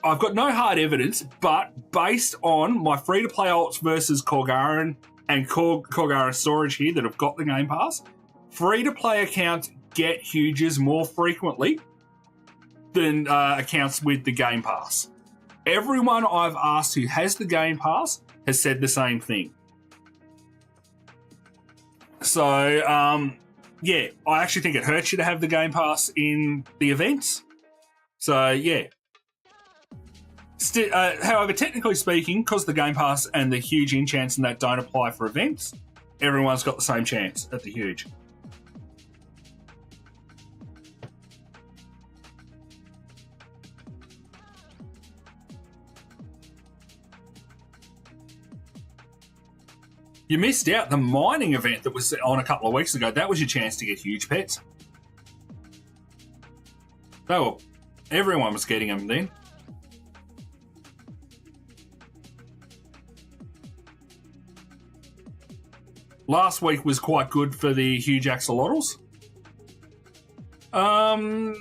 got no hard evidence, but based on my free-to-play alts versus Korgaran and Korgaran storage here that have got the Game Pass, free-to-play accounts get huges more frequently than accounts with the Game Pass. Everyone I've asked who has the Game Pass has said the same thing. So, yeah, I actually think it hurts you to have the Game Pass in the events. So, yeah. However, technically speaking, because the Game Pass and the huge enchants and that don't apply for events, everyone's got the same chance at the huge. You missed out the mining event that was on a couple of weeks ago. That was your chance to get huge pets. Oh, everyone was getting them then. Last week was quite good for the huge axolotls. I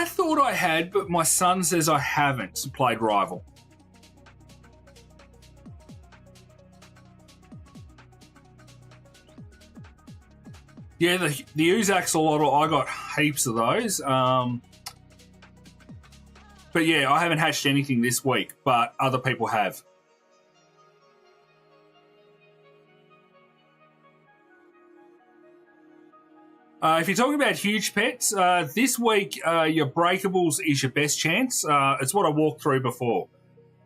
thought I had, but my son says I haven't played Rival. Yeah, the ooze axolotl, I got heaps of those. But yeah, I haven't hatched anything this week, but other people have. If you're talking about huge pets, this week your breakables is your best chance. It's what I walked through before.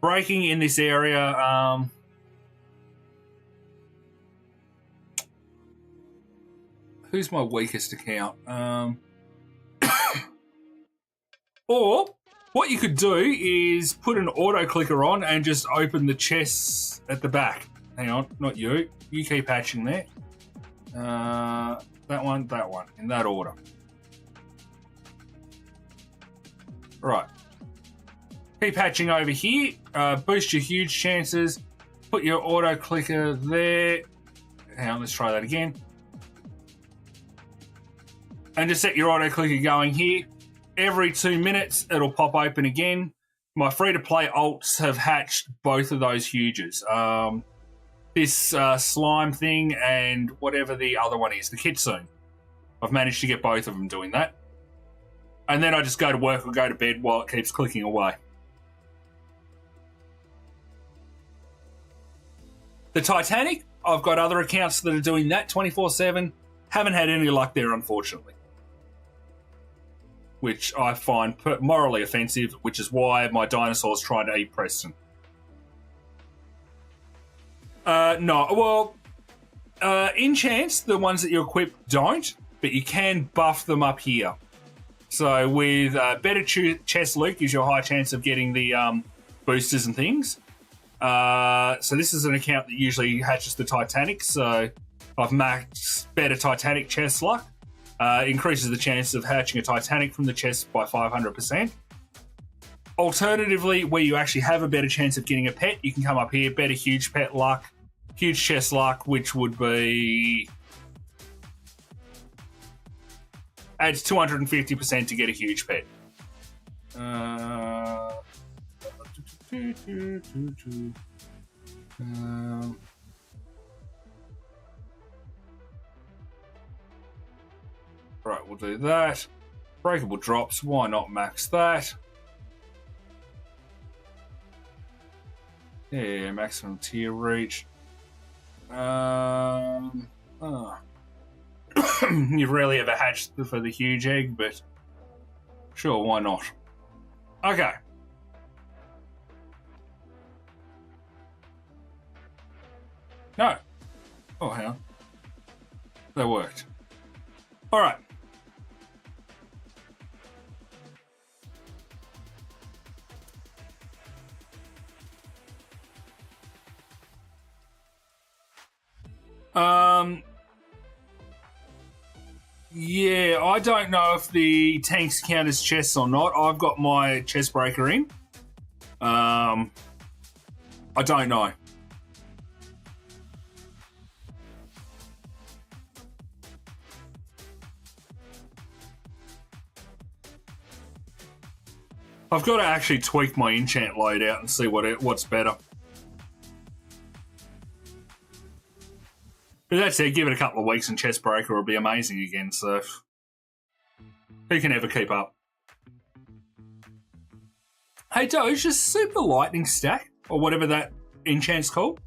Breaking in this area... who's my weakest account? Or what you could do is put an auto clicker on and just open the chests at the back. Hang on, not you. You keep hatching there. That one, in that order. Right. Keep hatching over here. Boost your huge chances. Put your auto clicker there. Hang on, let's try that again. And just set your auto clicker going here. Every 2 minutes, it'll pop open again. My free-to-play alts have hatched both of those huges. This slime thing and whatever the other one is, the kitsune. I've managed to get both of them doing that. And then I just go to work or go to bed while it keeps clicking away. The Titanic, I've got other accounts that are doing that 24/7. Haven't had any luck there, unfortunately. which I find morally offensive, which is why my dinosaur's trying to eat Preston. No, well, enchants, the ones that you equip don't, but you can buff them up here. So with better chest loot gives you a high chance of getting the boosters and things. So this is an account that usually hatches the Titanic, so I've maxed better Titanic chest luck. Increases the chance of hatching a Titanic from the chest by 500%. Alternatively, where you actually have a better chance of getting a pet, you can come up here, better huge pet luck, huge chest luck, which would be... adds 250% to get a huge pet. Right, we'll do that. Breakable drops, why not max that? Yeah, maximum tier reach. You've rarely ever hatched for the huge egg, but sure, why not? Okay. No. Oh, hang on. That worked. All right. Yeah, I don't know if the tanks count as chests or not. I've got my chest breaker in. I don't know. I've got to actually tweak my enchant loadout and see what's better. But that's it, give it a couple of weeks and chest breaker will be amazing again, so who can ever keep up? Hey Doge, is super lightning stack, or whatever that enchant's called?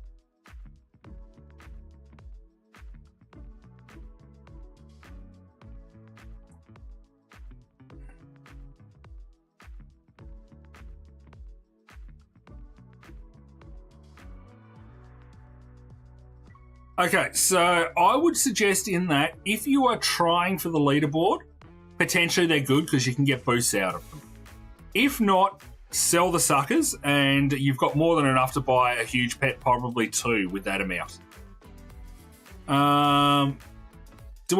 Okay, so I would suggest in that, if you are trying for the leaderboard, potentially they're good because you can get boosts out of them. If not, sell the suckers and you've got more than enough to buy a huge pet, probably 2 with that amount. Do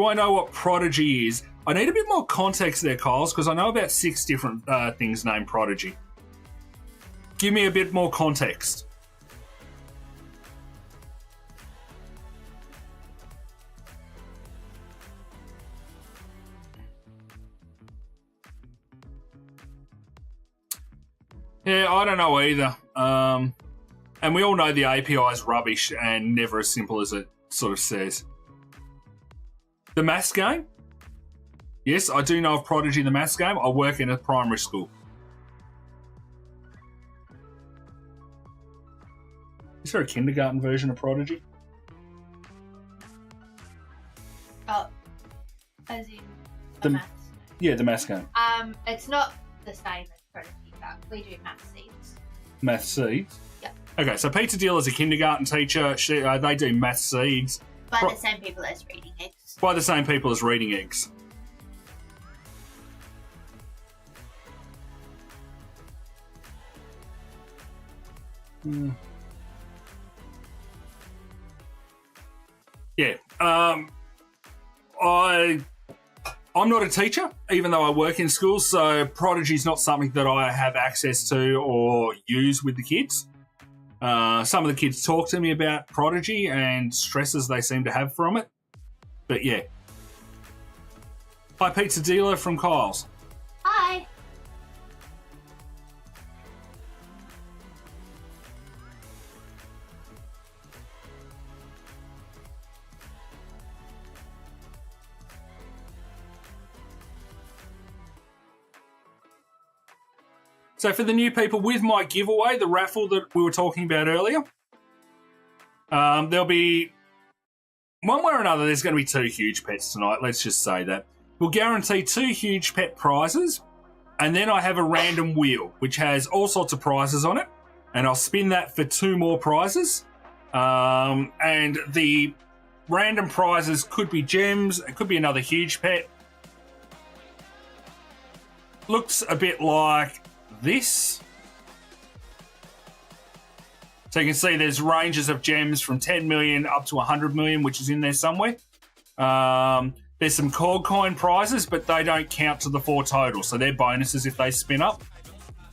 I know what Prodigy is? I need a bit more context there, Kyles, because I know about 6 different things named Prodigy. Give me a bit more context. Yeah, I don't know either. And we all know the API is rubbish and never as simple as it sort of says. The maths game? Yes, I do know of Prodigy, the maths game. I work in a primary school. Is there a kindergarten version of Prodigy? Oh, as in The maths. Yeah, the maths game. It's not the same as Prodigy, but we do math seeds. Math seeds? Yep. Okay, so Pizza Deal is a kindergarten teacher. They do math seeds. By the same people as reading eggs. By the same people as reading eggs. Yeah. I'm not a teacher, even though I work in schools, so Prodigy is not something that I have access to or use with the kids. Some of the kids talk to me about Prodigy and stresses they seem to have from it. But yeah. Hi, Pizza Dealer from Kyle's. Hi. So for the new people, with my giveaway, the raffle that we were talking about earlier, there'll be, one way or another, there's going to be 2 huge pets tonight. Let's just say that. We'll guarantee 2 huge pet prizes And then I have a random wheel, which has all sorts of prizes on it. And I'll spin that for 2 more prizes. And the random prizes could be gems. It could be another huge pet. Looks a bit like this. So you can see there's ranges of gems from 10 million up to 100 million, which is in there somewhere. There's some cord coin prizes, but they don't count to the 4 total. So they're bonuses if they spin up.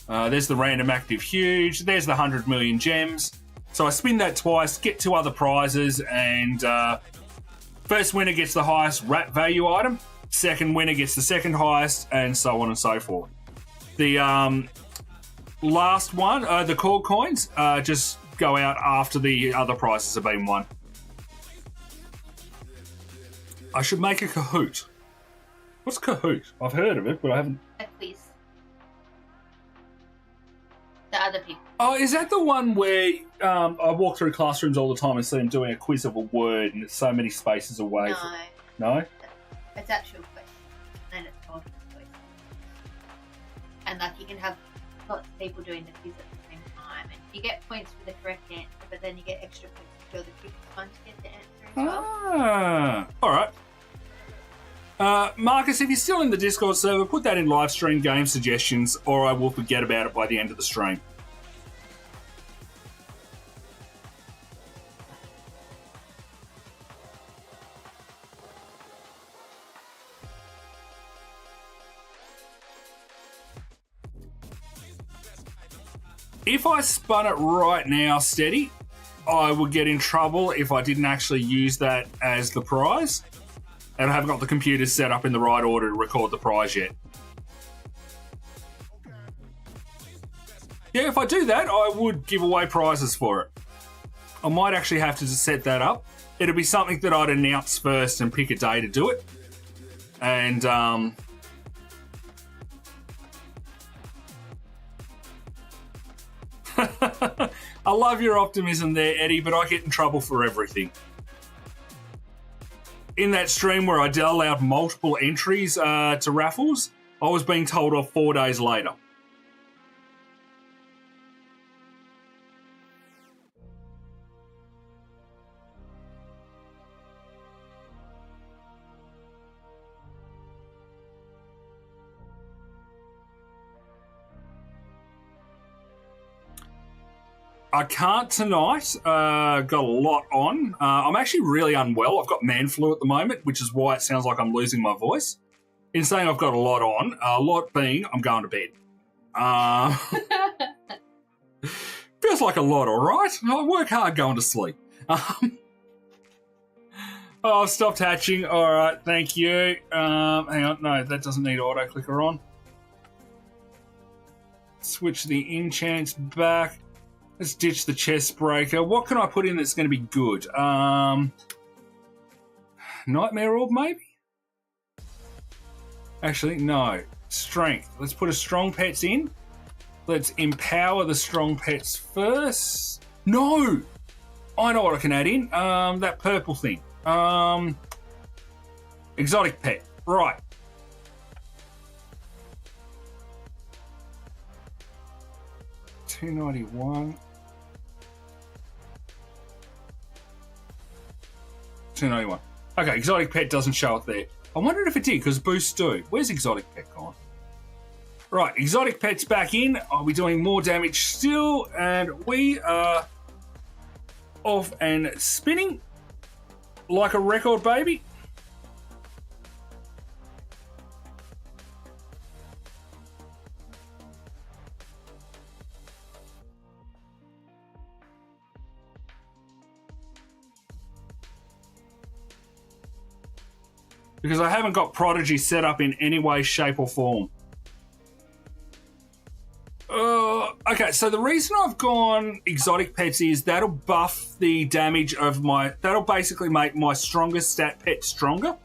There's the random active huge. There's the 100 million gems. So I spin that twice, get 2 other prizes, and first winner gets the highest wrap value item. Second winner gets the second highest, and so on and so forth. The last one, the cord coins, just go out after the other prizes have been won. I should make a Kahoot. What's Kahoot? I've heard of it, but I haven't... A quiz. The other people. Oh, is that the one where I walk through classrooms all the time and see them doing a quiz of a word and it's so many spaces away? No? It's actual quiz. And it's called quiz. And like you can have lots of people doing the quiz at the same time. And you get points for the correct answer, but then you get extra points if you're the quickest one to get the answer as well. Ah, all right. Marcus, if you're still in the Discord server, put that in live stream game suggestions or I will forget about it by the end of the stream. If I spun it right now steady, I would get in trouble if I didn't actually use that as the prize. And I haven't got the computer set up in the right order to record the prize yet. Yeah, if I do that, I would give away prizes for it. I might actually have to just set that up. It'll be something that I'd announce first and pick a day to do it. And, I love your optimism there, Eddie, but I get in trouble for everything. In that stream where I allowed multiple entries to raffles, I was being told off 4 days later. I can't tonight. Got a lot on. I'm actually really unwell. I've got man flu at the moment, which is why it sounds like I'm losing my voice. In saying I've got a lot on, a lot being I'm going to bed. Feels like a lot, all right? I work hard going to sleep. Oh, I've stopped hatching. All right, thank you. Hang on. No, that doesn't need auto clicker on. Switch the enchants back. Let's ditch the chest breaker. What can I put in that's going to be good? Nightmare Orb, maybe? Actually, no. Strength. Let's put a strong pets in. Let's empower the strong pets first. No! I know what I can add in. That purple thing. Exotic pet. Right. $291. $291. Okay, exotic pet doesn't show up there. I wondered if it did, because boosts do. Where's exotic pet gone? Right, exotic pet's back in. Are we doing more damage still? And we are off and spinning like a record baby. Because I haven't got Prodigy set up in any way, shape, or form. Okay, so the reason I've gone exotic pets is that'll buff the damage of my... That'll basically make my strongest stat pet stronger,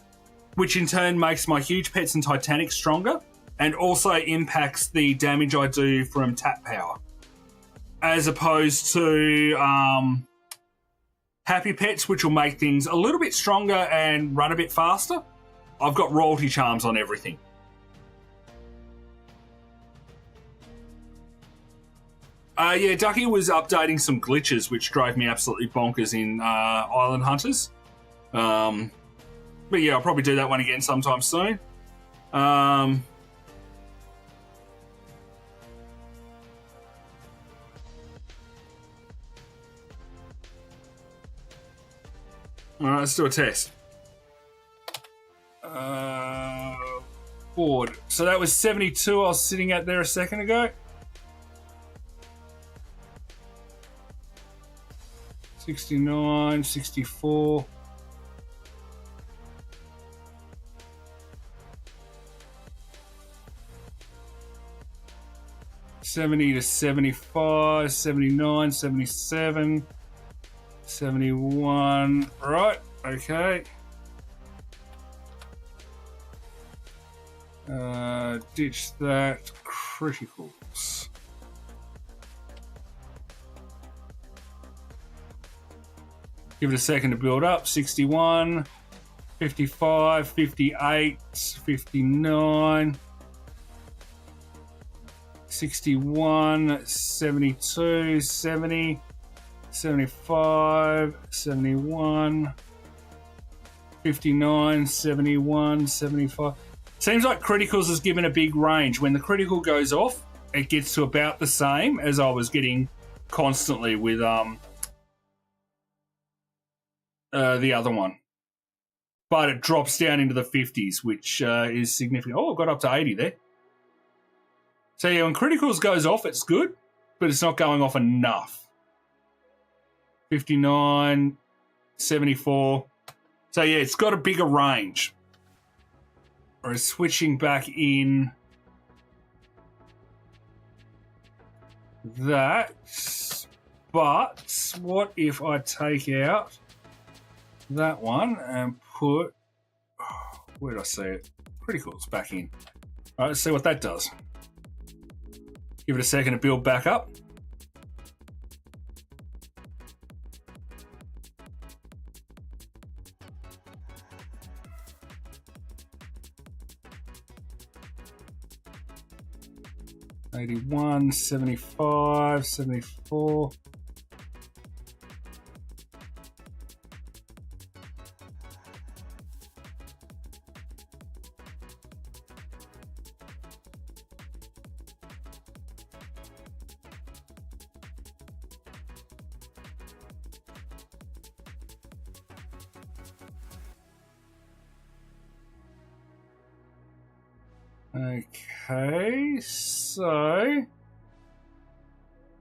which in turn makes my huge pets and Titanic stronger, and also impacts the damage I do from tap power. As opposed to happy pets, which will make things a little bit stronger and run a bit faster. I've got royalty charms on everything. Yeah, Ducky was updating some glitches, which drove me absolutely bonkers in Island Hunters. But yeah, I'll probably do that one again sometime soon. Alright, let's do a test. Board. So that was 72 I was sitting at there a second ago. 69, 64. $70 to $75, $79, $77, $71. Right, okay. Ditch that. Criticals. Give it a second to build up. 61, 55, 58, 59, 61, 72, 70, 75, 71, 59, 71, 75. Seems like criticals is given a big range. When the critical goes off, it gets to about the same as I was getting constantly with the other one. But it drops down into the 50s, which is significant. Oh, I got up to 80 there. So yeah, when criticals goes off, it's good, but it's not going off enough. 59, 74. So yeah, it's got a bigger range. Or switching back in that. But what if I take out that one and put, where did I see it? Criticals back in. All right, let's see what that does. Give it a second to build back up. $81, $75, $74. Okay, so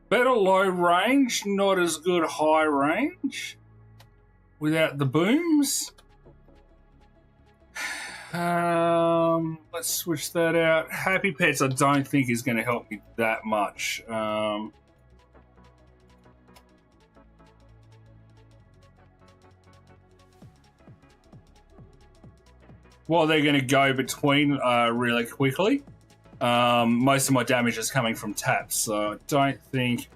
better low range, not as good high range without the booms. Let's switch that out. Happy Pets I don't think is going to help me that much. Well, they're going to go between really quickly. Most of my damage is coming from taps, so I don't think...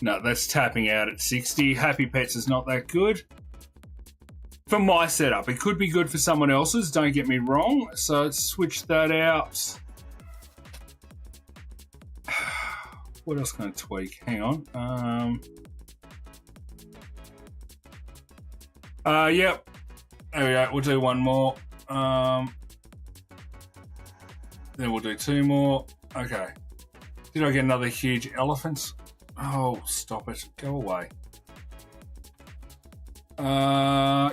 No, that's tapping out at 60. Happy Pets is not that good. For my setup, it could be good for someone else's, don't get me wrong. So let's switch that out. What else can I tweak? Hang on. Yep. There we go. We'll do one more. Then we'll do two more. Okay. Did I get another huge elephant? Oh, stop it. Go away.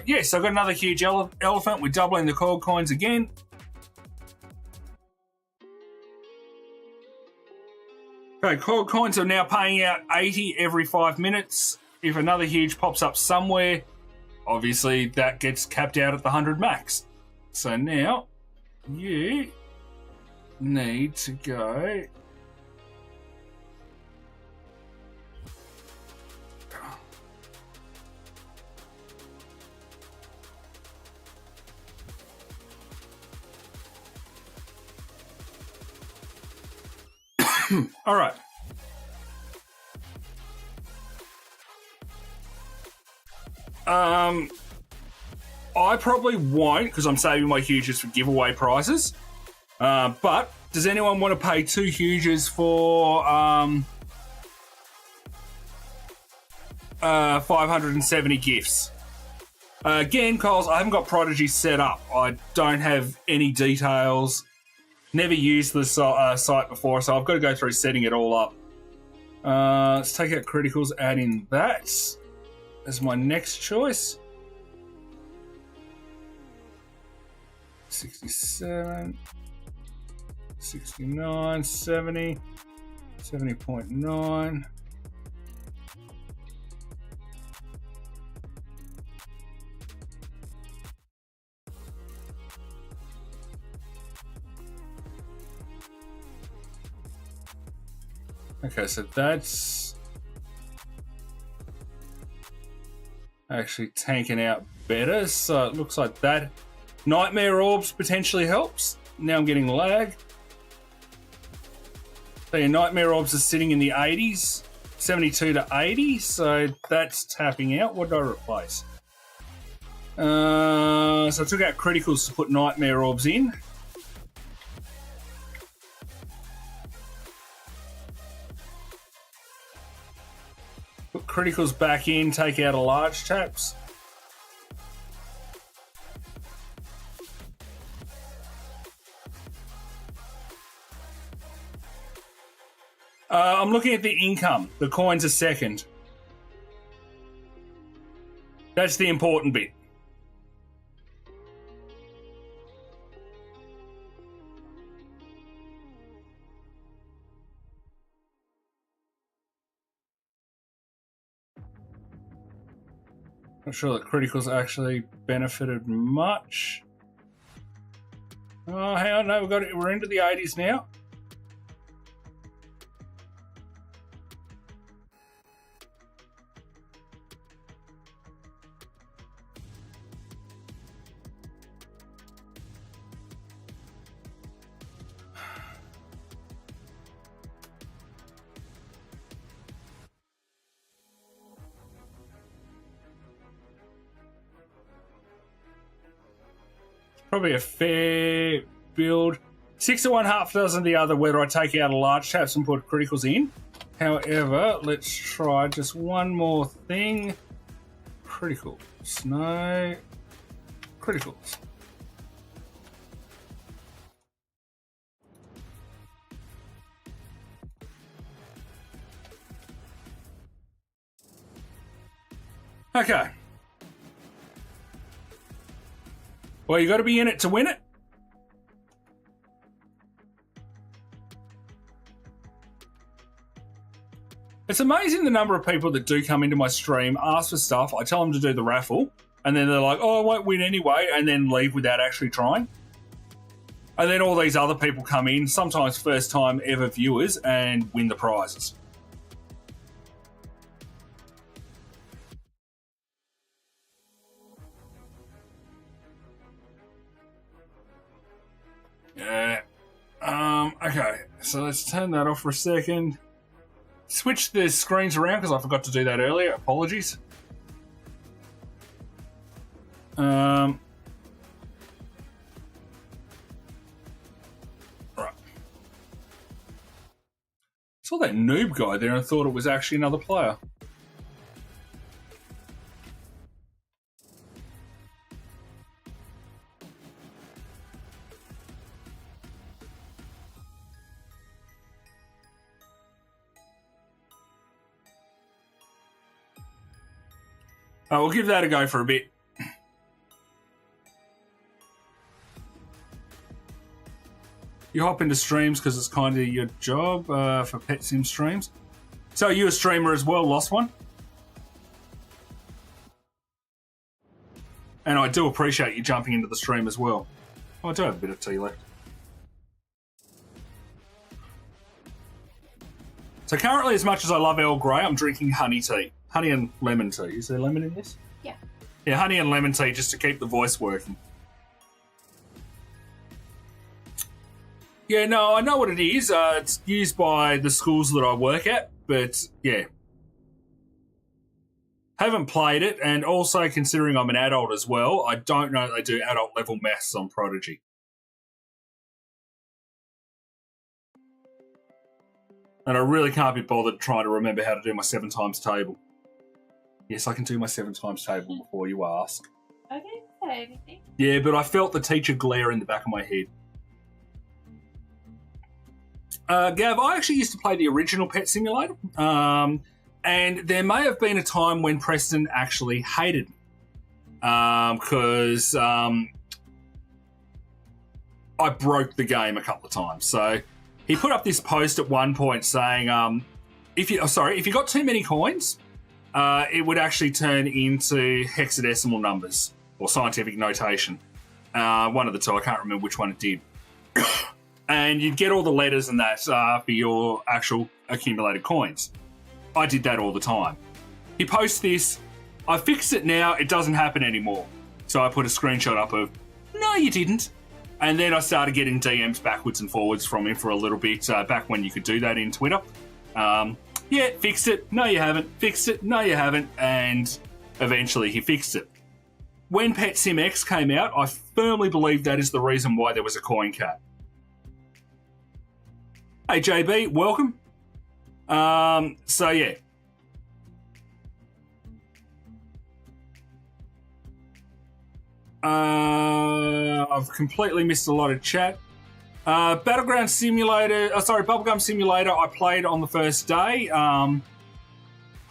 Yes, I got another huge elephant. We're doubling the cold coins again. Okay, cold coins are now paying out 80 every 5 minutes. If another huge pops up somewhere, obviously that gets capped out at the 100 max. So now you need to go. All right. I probably won't because I'm saving my huges for giveaway prizes. But does anyone want to pay 2 huges for 570 gifts? Again, Coles, I haven't got Prodigy set up. I don't have any details. Never used the site before, so I've got to go through setting it all up. Let's take out criticals, add in that as my next choice. 67, 69, 70, 70.9. Okay, so that's actually tanking out better. So it looks like that Nightmare Orbs potentially helps. Now I'm getting lag. So your Nightmare Orbs are sitting in the 80s, 72 to 80. So that's tapping out. What did I replace? So I took out criticals to put Nightmare Orbs in. Put criticals back in, take out a large taps. I'm looking at the income. The coins are second. That's the important bit. Not sure that criticals actually benefited much. Oh, hang on, no, we're into the 80s now. Probably a fair build. 6 to 1, half dozen the other, whether I take out a large taps and put criticals in. However, let's try just one more thing. Criticals. No. Criticals. Okay. Well, you got to be in it to win it. It's amazing the number of people that do come into my stream, ask for stuff, I tell them to do the raffle, and then they're like, oh, I won't win anyway, and then leave without actually trying. And then all these other people come in, sometimes first time ever viewers, and win the prizes. Yeah. Okay, so let's turn that off for a second. Switch the screens around because I forgot to do that earlier. Apologies. Right. Saw that noob guy there and thought it was actually another player. We'll give that a go for a bit. You hop into streams because it's kind of your job for Pet Sim streams. So are you a streamer as well, Lost One? And I do appreciate you jumping into the stream as well. Oh, I do have a bit of tea left. So currently, as much as I love Earl Grey, I'm drinking honey tea. Honey and lemon tea. Is there lemon in this? Yeah. Yeah, honey and lemon tea just to keep the voice working. Yeah, no, I know what it is. It's used by the schools that I work at, but yeah. Haven't played it, and also considering I'm an adult as well, I don't know they do adult level maths on Prodigy. And I really can't be bothered trying to remember how to do my 7 times table. Yes, I can do my 7 times table before you ask. I didn't say anything. Yeah, but I felt the teacher glare in the back of my head. Gav, I actually used to play the original Pet Simulator. And there may have been a time when Preston actually hated me. Because I broke the game a couple of times. So he put up this post at one point saying, if you got too many coins, it would actually turn into hexadecimal numbers or scientific notation. One of the two, I can't remember which one it did. And you'd get all the letters and that for your actual accumulated coins. I did that all the time. He posts this, I fixed it now, it doesn't happen anymore. So I put a screenshot up of, no, you didn't. And then I started getting DMs backwards and forwards from him for a little bit, back when you could do that in Twitter. Yeah, fixed it, no you haven't, fixed it, no you haven't, and eventually he fixed it. When Pet Sim X came out, I firmly believe that is the reason why there was a coin cap. Hey JB, welcome. So yeah. I've completely missed a lot of chat. Battleground Simulator, Bubblegum Simulator, I played on the first day.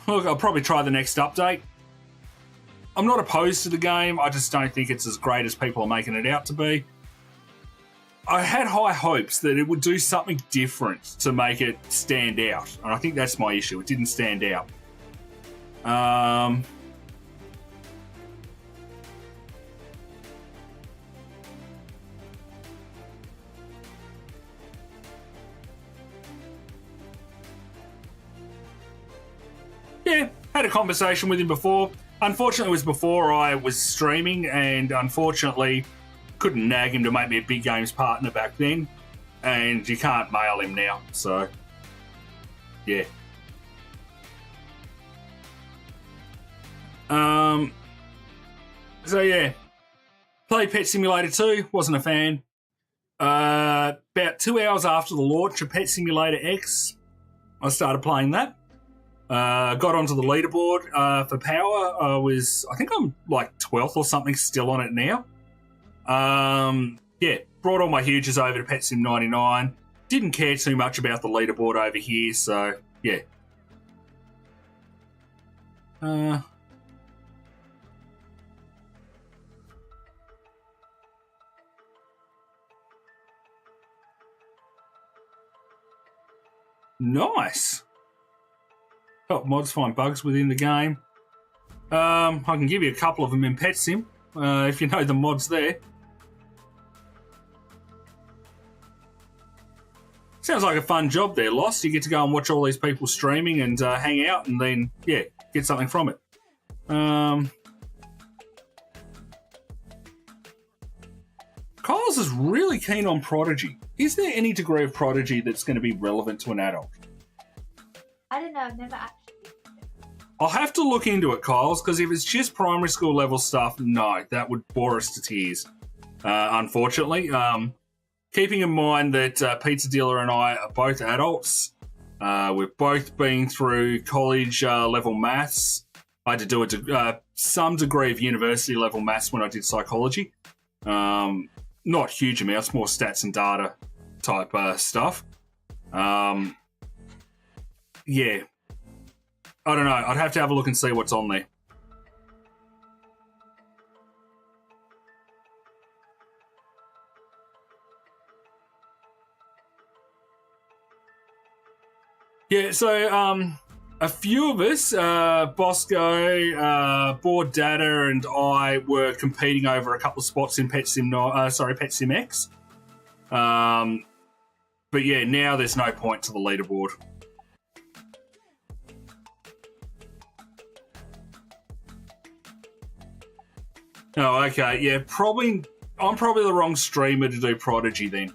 Look, I'll probably try the next update. I'm not opposed to the game, I just don't think it's as great as people are making it out to be. I had high hopes that it would do something different to make it stand out. And I think that's my issue. It didn't stand out. Yeah, had a conversation with him before. Unfortunately, it was before I was streaming, and unfortunately couldn't nag him to make me a big games partner back then, and you can't mail him now, so yeah. So yeah, played Pet Simulator 2, wasn't a fan. About 2 hours after the launch of Pet Simulator X, I started playing that. Got onto the leaderboard for power. I think I'm like 12th or something, still on it now. Yeah, brought all my huges over to Pet Sim 99. Didn't care too much about the leaderboard over here, so yeah. Nice. Help mods find bugs within the game. I can give you a couple of them in Pet Sim, if you know the mods there. Sounds like a fun job there, Lost. You get to go and watch all these people streaming and hang out and then, yeah, get something from it. Kyle's is really keen on Prodigy. Is there any degree of Prodigy that's going to be relevant to an adult? I don't know, I've never actually. I'll have to look into it, Kyle's, because if it's just primary school level stuff, no, that would bore us to tears, unfortunately. Keeping in mind that Pizza Dealer and I are both adults, we've both been through college level maths. I had to do some degree of university level maths when I did psychology. Not huge amounts, more stats and data type stuff. Yeah. I don't know. I'd have to have a look and see what's on there. Yeah, so a few of us, Bosco, Board Data, and I were competing over a couple of spots in Pet Sim X. But yeah, now there's no point to the leaderboard. Oh, okay. Yeah, I'm probably the wrong streamer to do Prodigy then.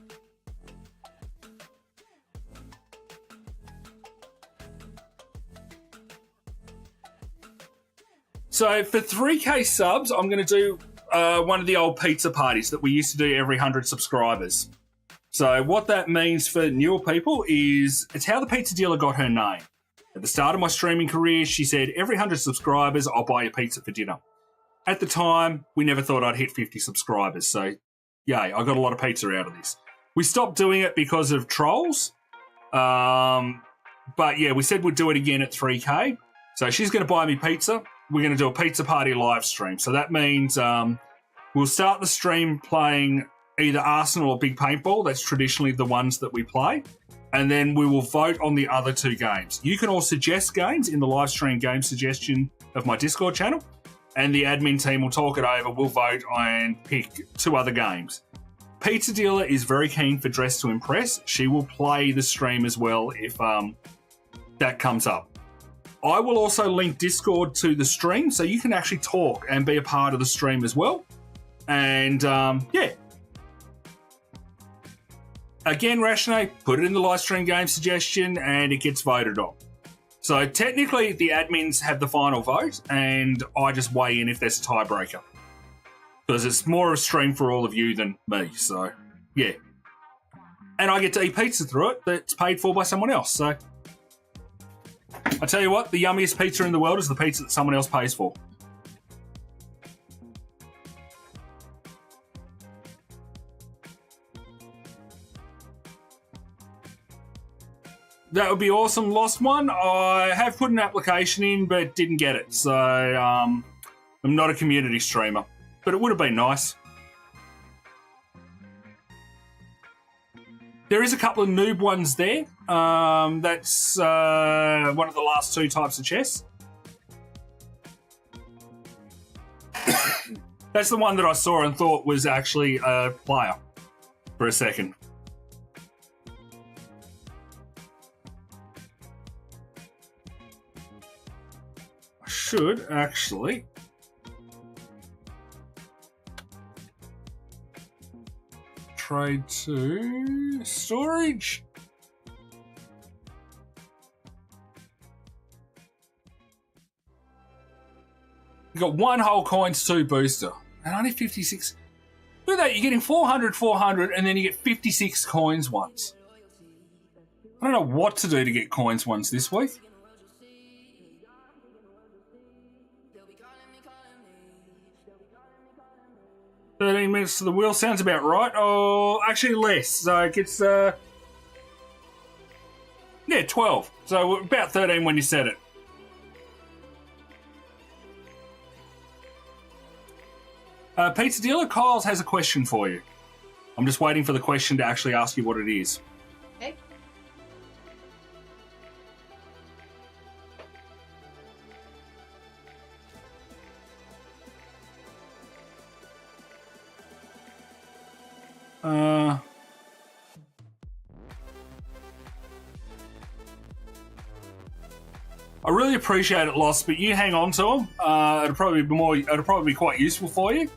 So for 3K subs, I'm going to do one of the old pizza parties that we used to do every 100 subscribers. So what that means for newer people is it's how the pizza dealer got her name. At the start of my streaming career, she said, every 100 subscribers, I'll buy you pizza for dinner. At the time, we never thought I'd hit 50 subscribers. So, yay, I got a lot of pizza out of this. We stopped doing it because of trolls. But yeah, we said we'd do it again at 3K. So she's going to buy me pizza. We're going to do a pizza party live stream. So that means we'll start the stream playing either Arsenal or Big Paintball. That's traditionally the ones that we play. And then we will vote on the other two games. You can all suggest games in the live stream game suggestion of my Discord channel. And the admin team will talk it over. We'll vote and pick two other games. Pizza Dealer is very keen for Dress to Impress. She will play the stream as well if that comes up. I will also link Discord to the stream so you can actually talk and be a part of the stream as well. And yeah. Again, Rashne, put it in the live stream game suggestion and it gets voted on. So technically the admins have the final vote and I just weigh in if there's a tiebreaker. Because it's more of a stream for all of you than me, so yeah. And I get to eat pizza through it that's paid for by someone else, so. I tell you what, the yummiest pizza in the world is the pizza that someone else pays for. That would be awesome. Lost one. I have put an application in, but didn't get it. So, I'm not a community streamer. But it would have been nice. There is a couple of noob ones there. That's one of the last two types of chess. That's the one that I saw and thought was actually a player for a second. I should actually... trade to storage. You got one whole coins, two booster, and only 56. Look at that, you're getting 400, 400, and then you get 56 coins once. I don't know what to do to get coins once this week. $13 minutes to the wheel sounds about right. Oh, actually less. So it gets, yeah, 12. So about 13 when you set it. Pizza Dealer, Kyle's has a question for you. I'm just waiting for the question to actually ask you what it is. Okay. I really appreciate it, Lost, but you hang on to them. It'll probably be quite useful for you.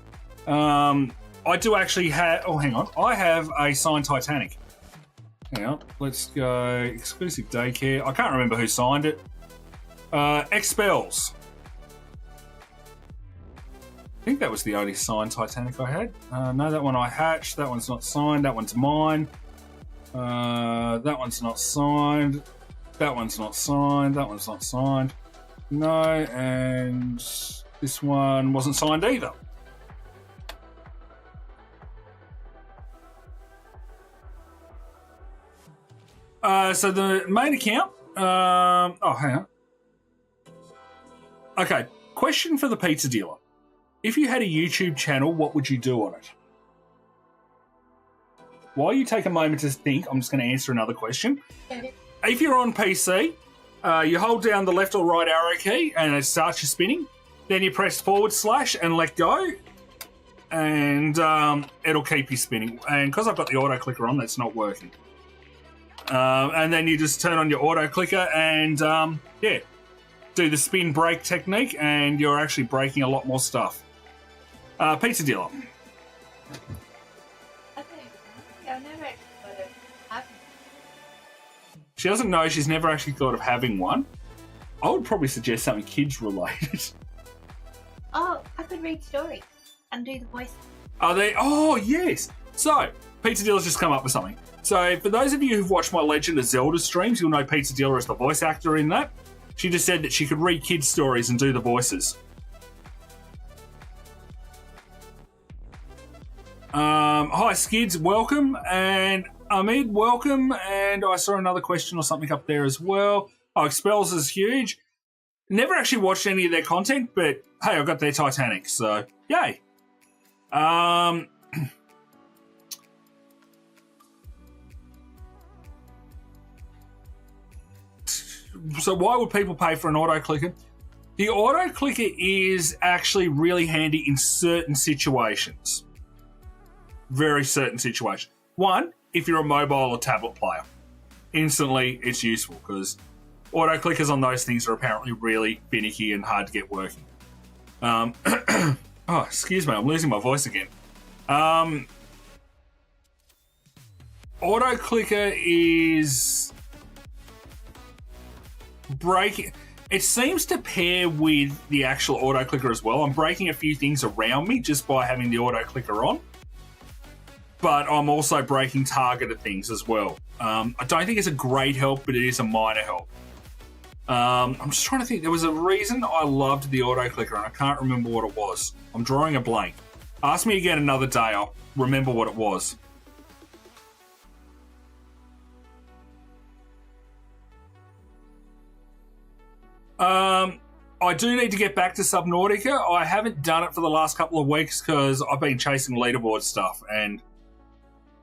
I do actually have. Oh, hang on. I have a signed Titanic. Hang on. Let's go exclusive daycare. I can't remember who signed it. Expels. I think that was the only signed Titanic I had. No, that one I hatched. That one's not signed. That one's mine. That one's not signed. That one's not signed. That one's not signed. No, and this one wasn't signed either. So the main account. Oh, hang on. Okay, question for the pizza dealer. If you had a YouTube channel, what would you do on it? While you take a moment to think, I'm just going to answer another question. Okay. If you're on PC, you hold down the left or right arrow key and it starts you spinning. Then you press / and let go. And it'll keep you spinning. And because I've got the auto clicker on, that's not working. And then you just turn on your auto clicker and, yeah, do the spin break technique and you're actually breaking a lot more stuff. Pizza dealer. I've never actually thought of having. She doesn't know she's never actually thought of having one. I would probably suggest something kids related. read stories and do the voice. Are they? Oh, yes. So, Pizza Dealer's just come up with something. So, for those of you who've watched my Legend of Zelda streams, you'll know Pizza Dealer is the voice actor in that. She just said that she could read kids' stories and do the voices. Hi, Skids, welcome. And Ahmed, welcome. And I saw another question or something up there as well. Oh, Expels is huge. Never actually watched any of their content, but hey, I've got their Titanic, so yay. So why would people pay for an auto-clicker? The auto-clicker is actually really handy in certain situations. Very certain situations. One, if you're a mobile or tablet player. Instantly, it's useful because auto-clickers on those things are apparently really finicky and hard to get working. Oh, excuse me, I'm losing my voice again. Auto-clicker is breaking. It seems to pair with the actual auto-clicker as well. I'm breaking a few things around me just by having the auto-clicker on. But I'm also breaking targeted things as well. I don't think it's a great help, but it is a minor help. I'm just trying to think. There was a reason I loved the auto-clicker, and I can't remember what it was. I'm drawing a blank. Ask me again another day. I'll remember what it was. I do need to get back to Subnautica. I haven't done it for the last couple of weeks because I've been chasing leaderboard stuff, and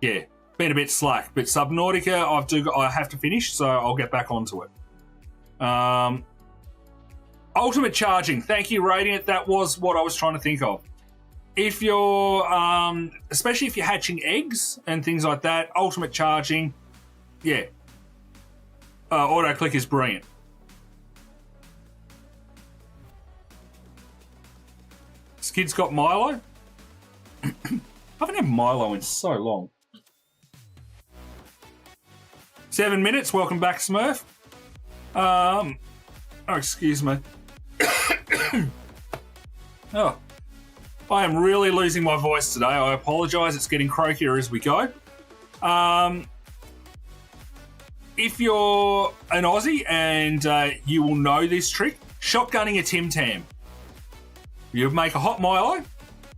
yeah, been a bit slack. But Subnautica, I have to finish, so I'll get back onto it. Ultimate charging. Thank you, Radiant. That was what I was trying to think of. If you're, especially if you're hatching eggs and things like that, ultimate charging, yeah. Auto-click is brilliant. Skid's got Milo. I haven't had Milo in so long. 7 minutes. Welcome back, Smurf. Oh, excuse me. Oh, I am really losing my voice today. I apologise. It's getting croakier as we go. If you're an Aussie and you will know this trick, shotgunning a Tim Tam. You make a hot Milo,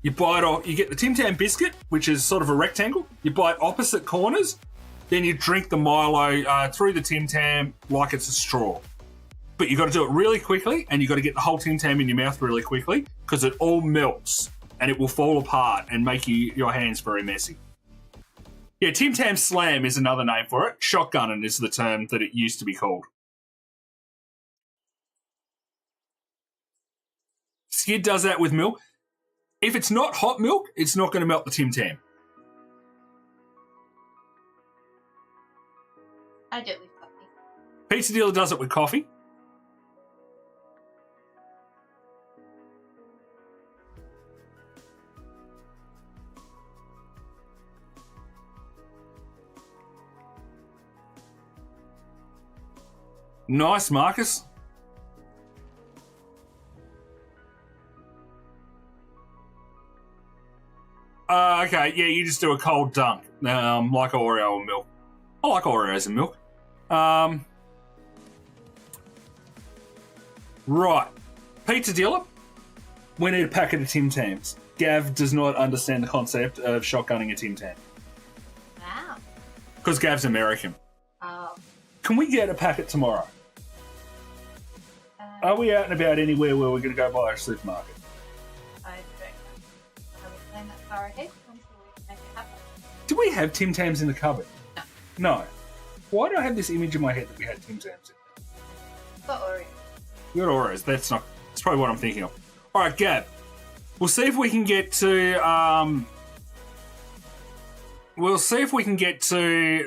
you bite off, you get the Tim Tam biscuit, which is sort of a rectangle. You bite opposite corners, then you drink the Milo through the Tim Tam like it's a straw. But you've got to do it really quickly, and you've got to get the whole Tim Tam in your mouth really quickly because it all melts and it will fall apart and make your hands very messy. Yeah, Tim Tam Slam is another name for it. Shotgunning is the term that it used to be called. Skid does that with milk. If it's not hot milk, it's not going to melt the Tim Tam. I do it with coffee. Pizza Dealer does it with coffee. Nice, Marcus. Okay, yeah, you just do a cold dunk, like Oreo and milk. I like Oreos and milk. Right. Pizza Dealer, we need a packet of Tim Tams. Gav does not understand the concept of shotgunning a Tim Tam. Wow. Because Gav's American. Oh. Can we get a packet tomorrow? Are we out and about anywhere where we're going to go buy a supermarket? I don't know. I haven't planned that far ahead. I'm sure we can make it happen. Do we have Tim Tams in the cupboard? No. No. Why do I have this image in my head that we had Tim Tams in? Got Oreos. We got Oreos. That's probably what I'm thinking of. All right, Gab. We'll see if we can get to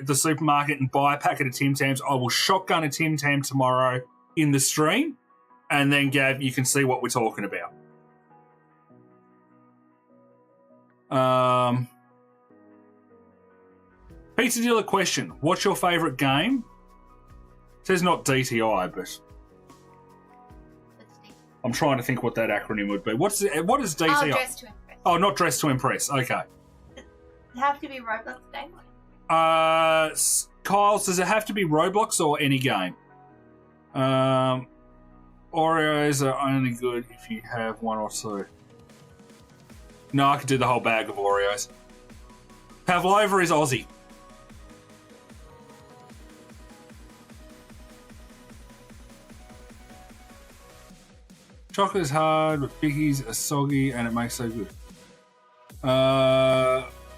the supermarket and buy a packet of Tim Tams. I will shotgun a Tim Tam tomorrow in the stream, and then Gab, you can see what we're talking about. Pizza Dealer question: what's your favourite game? It says not DTI, but Let's see. I'm trying to think what that acronym would be. What is DTI? Oh, dress to impress. Oh, not dress to impress. Okay. Does it have to be Roblox game? Kyle, does it have to be Roblox or any game? Oreos are only good if you have one or two. No, I could do the whole bag of Oreos. Pavlova is Aussie. Chocolate is hard, but biggies are soggy and it makes so good.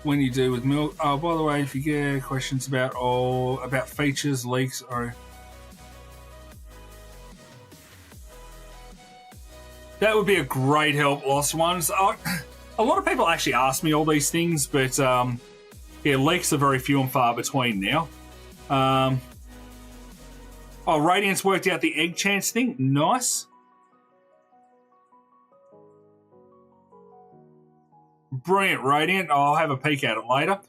When you do with milk. Oh, by the way, if you get questions about features, leaks, or that would be a great help, Lost Ones. A lot of people actually ask me all these things, but yeah, leaks are very few and far between now. Radiance worked out the egg chance thing. Nice. Brilliant, Radiant. I'll have a peek at it later.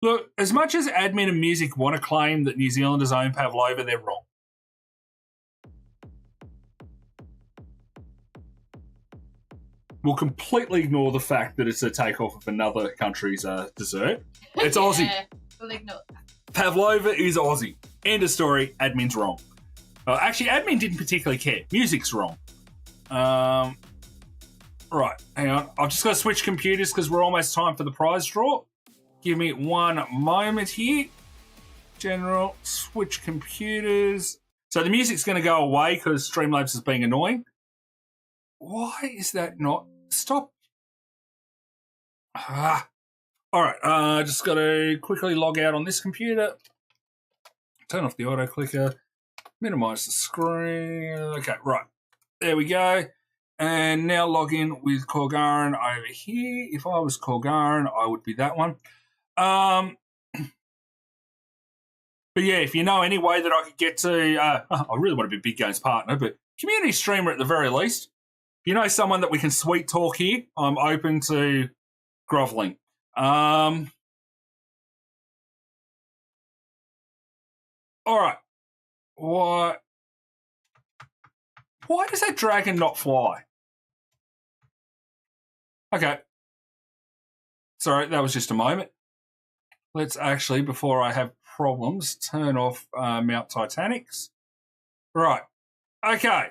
Look, as much as admin and music want to claim that New Zealanders own Pavlova, they're wrong. We'll completely ignore the fact that it's a takeoff of another country's dessert. It's Aussie. We'll ignore that. Pavlova is Aussie. End of story. Admin's wrong. Actually, admin didn't particularly care. Music's wrong. Right, hang on. I've just got to switch computers because we're almost time for the prize draw. Give me one moment here. General, switch computers. So the music's going to go away because Streamlabs is being annoying. Why is that not? Stop. All right, just got to quickly log out on this computer. Turn off the auto clicker. Minimize the screen. Okay, right. There we go. And now log in with Corgaran over here. If I was Corgaran, I would be that one. But yeah, if you know any way that I could get to, I really want to be Big Game's partner, but community streamer at the very least. If you know someone that we can sweet talk here, I'm open to groveling. All right. Why does that dragon not fly? Okay. Sorry, that was just a moment. Let's actually, before I have problems, turn off Mount Titanics. Right. Okay.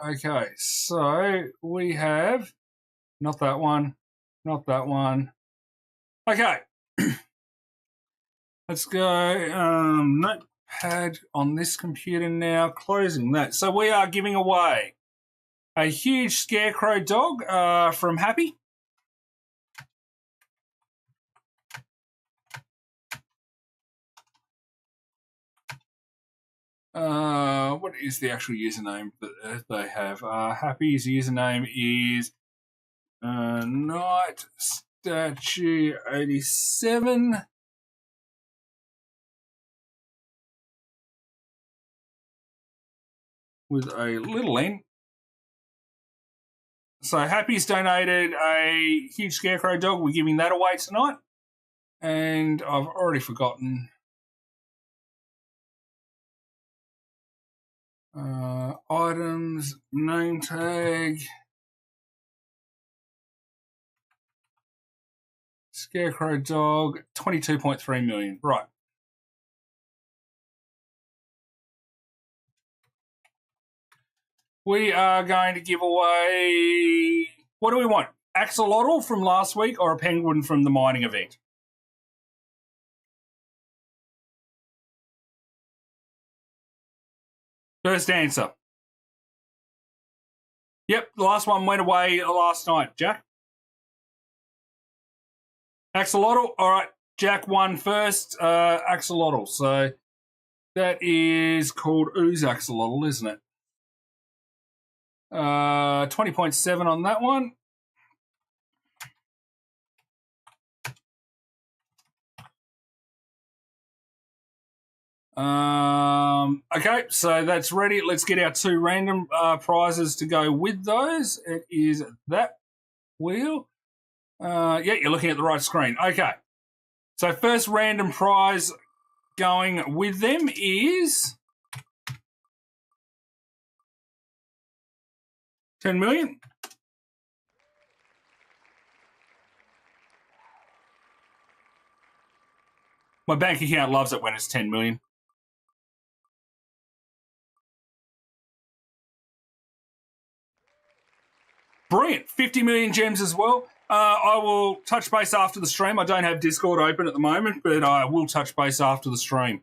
Okay, so we have not that one, not that one. Okay. Let's go notepad on this computer now, closing that. So we are giving away a huge scarecrow dog from Happy. What is the actual username that they have? Happy's username is Night Statue 87. With a little N. So Happy's donated a huge scarecrow dog. We're giving that away tonight. And I've already forgotten. Items, name tag. Scarecrow dog, 22.3 million. Right. We are going to give away, what do we want? Axolotl from last week or a penguin from the mining event? First answer. Yep, the last one went away last night, Jack. Axolotl, all right, Jack won first, Axolotl. So that is called Ooze Axolotl, isn't it? 20.7 on that one. Okay, so that's ready. Let's get our two random prizes to go with those. It is that wheel. Yeah, you're looking at the right screen. Okay. So first random prize going with them is 10 million. My bank account loves it when it's 10 million. Brilliant. 50 million gems as well. I will touch base after the stream. I don't have Discord open at the moment, but I will touch base after the stream.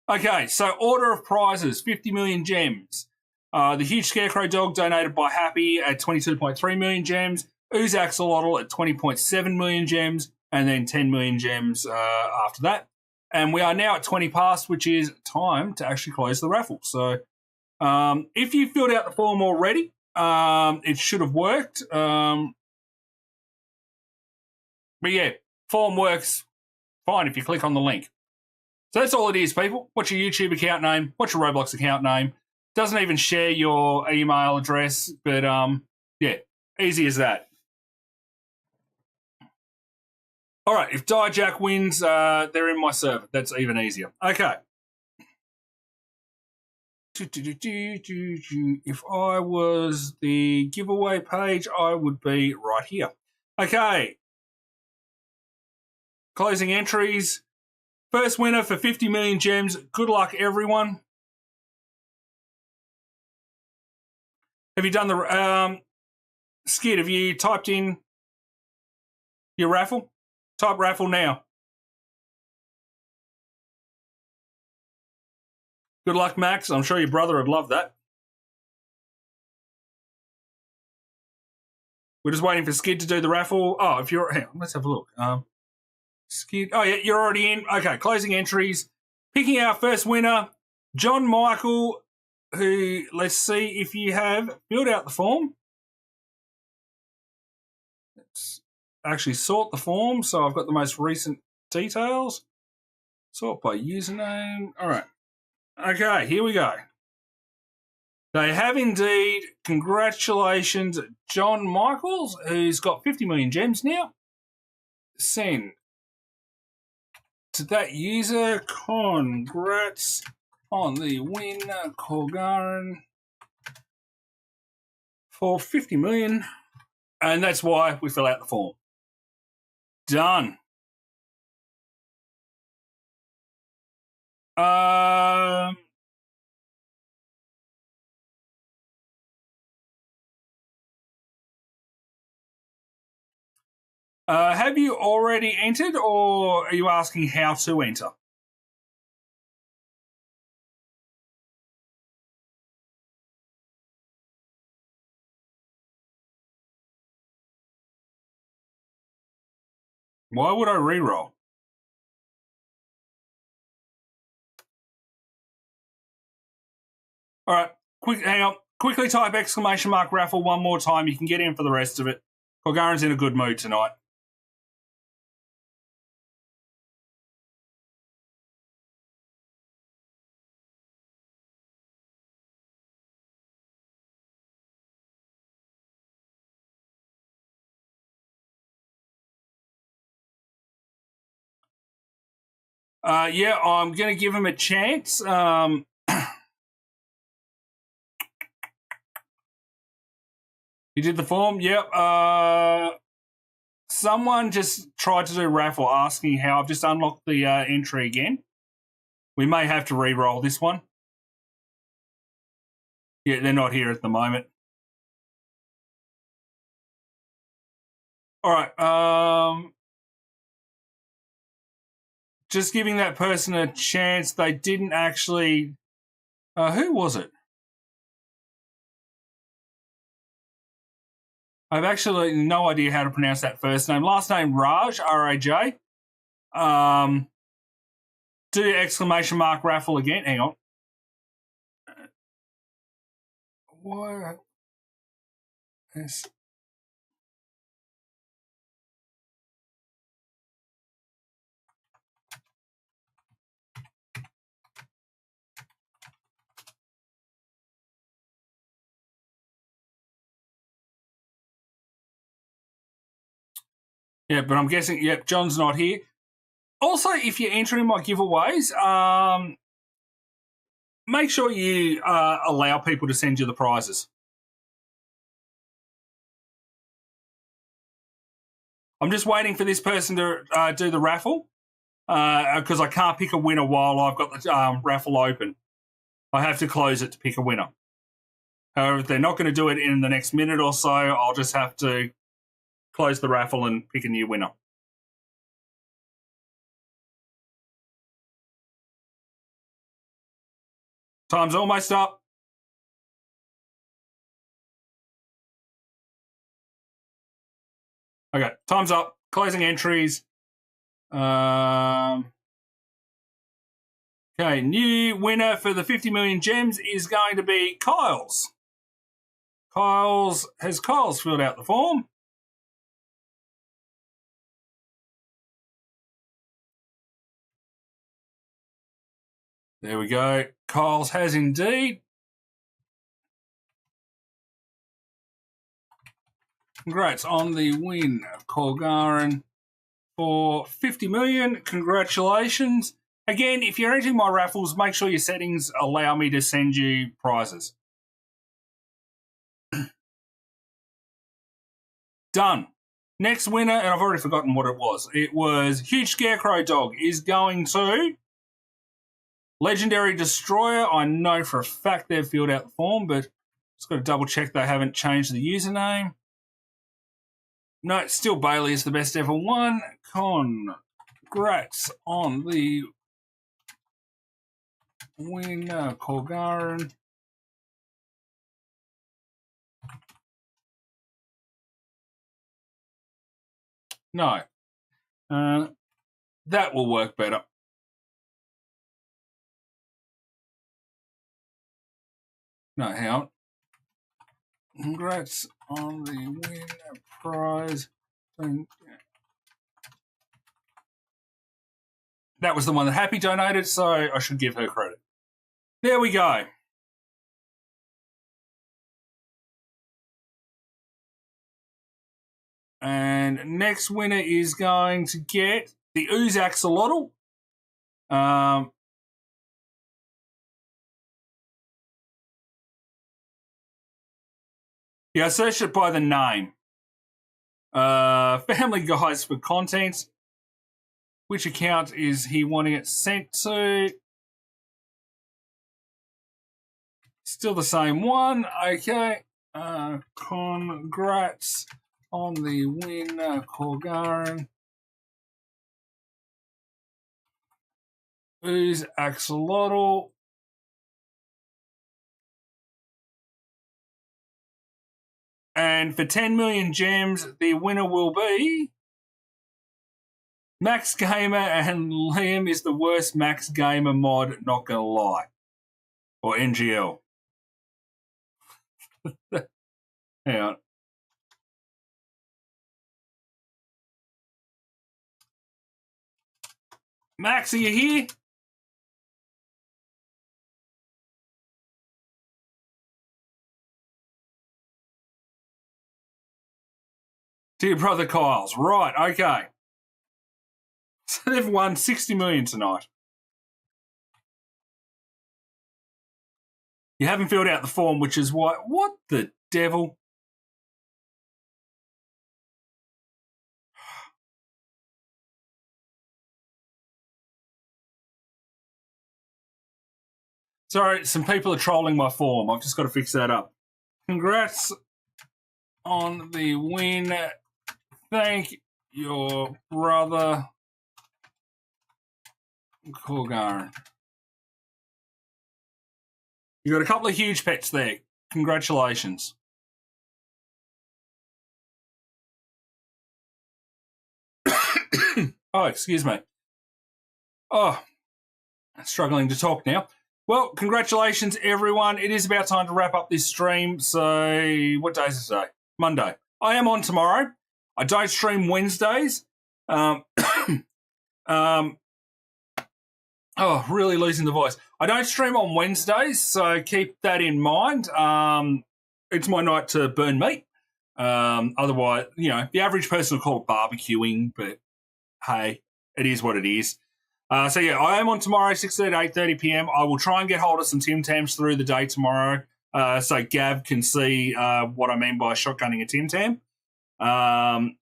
Okay, so order of prizes, 50 million gems. The Huge Scarecrow Dog donated by Happy at 22.3 million gems. Ooze Axolotl at 20.7 million gems. And then 10 million gems after that. And we are now at 20 past, which is time to actually close the raffle. So if you filled out the form already, it should have worked. But yeah, form works fine if you click on the link. So that's all it is, people. What's your YouTube account name? What's your Roblox account name? Doesn't even share your email address, but yeah, easy as that. All right, if Dijack wins, they're in my server. That's even easier. Okay. If I was the giveaway page, I would be right here. Okay. Closing entries. First winner for 50 million gems. Good luck, everyone. Have you done the... Skid, have you typed in your raffle? Type raffle now. Good luck, Max. I'm sure your brother would love that. We're just waiting for Skid to do the raffle. Oh, if you're... Hang on, let's have a look. Skid... Oh, yeah, you're already in. Okay, closing entries. Picking our first winner, John Michael, who, let's see if you have filled out the form. Let's actually sort the form, so I've got the most recent details. Sort by username. All right. Okay, here we go. They have indeed. Congratulations, John Michaels, who's got 50 million gems now. Send to that user. Congrats on the win, Corgaran, for 50 million. And that's why we fill out the form. Done. Have you already entered, or are you asking how to enter? Why would I re-roll? All right, hang on. Quickly type exclamation mark raffle one more time. You can get in for the rest of it. Corgaran's in a good mood tonight. Yeah, I'm going to give him a chance. You did the form? Yep. Someone just tried to do raffle asking how. I've just unlocked the entry again. We may have to re-roll this one. Yeah, they're not here at the moment. All right. Just giving that person a chance. They didn't actually... who was it? I've actually no idea how to pronounce that first name. Last name, Raj, R-A-J. Do exclamation mark raffle again. Hang on. What? Yes. Yeah, but I'm guessing, yep, John's not here. Also, if you're entering my giveaways, make sure you allow people to send you the prizes. I'm just waiting for this person to do the raffle because I can't pick a winner while I've got the raffle open. I have to close it to pick a winner. However, if they're not going to do it in the next minute or so, I'll just have to close the raffle and pick a new winner. Time's almost up. Okay, time's up. Closing entries. Okay, new winner for the 50 million gems is going to be Kyle's. Has Kyle's filled out the form? There we go. Kyle's has indeed. Congrats on the win, Colgaran, for 50 million. Congratulations. Again, if you're entering my raffles, make sure your settings allow me to send you prizes. Done. Next winner, and I've already forgotten what it was. It was Huge Scarecrow Dog is going to Legendary Destroyer. I know for a fact they've filled out the form, but just got to double check they haven't changed the username. No, still Bailey is the best ever one. Congrats on the winner, Colgaran. No. That will work better. No, hang on. Congrats on the winner prize. That was the one that Happy donated, so I should give her credit. There we go. And next winner is going to get the Ooze Axolotl. Yeah, I searched it by the name. Family Guys for content. Which account is he wanting it sent to? Still the same one. Okay. Congrats on the win, Colgaran. Ooze Axolotl. And for 10 million gems, the winner will be Max Gamer, and Liam is the worst Max Gamer mod, not gonna lie. Or NGL. Hang on. Max, are you here? Dear brother Kyles. Right, okay. So they've won 60 million tonight. You haven't filled out the form, which is why. What the devil? Sorry, some people are trolling my form. I've just got to fix that up. Congrats on the win. Thank your brother, Colgaran. You got a couple of huge pets there. Congratulations. Oh, excuse me. Oh, struggling to talk now. Well, congratulations, everyone. It is about time to wrap up this stream. So, what day is it today? Monday. I am on tomorrow. I don't stream Wednesdays. Oh, really losing the voice. I don't stream on Wednesdays, so keep that in mind. It's my night to burn meat. Otherwise, you know, the average person will call it barbecuing, but hey, it is what it is. So yeah, I am on tomorrow, 6:30 to 8:30 p.m. I will try and get hold of some Tim Tams through the day tomorrow, so Gav can see what I mean by shotgunning a Tim Tam.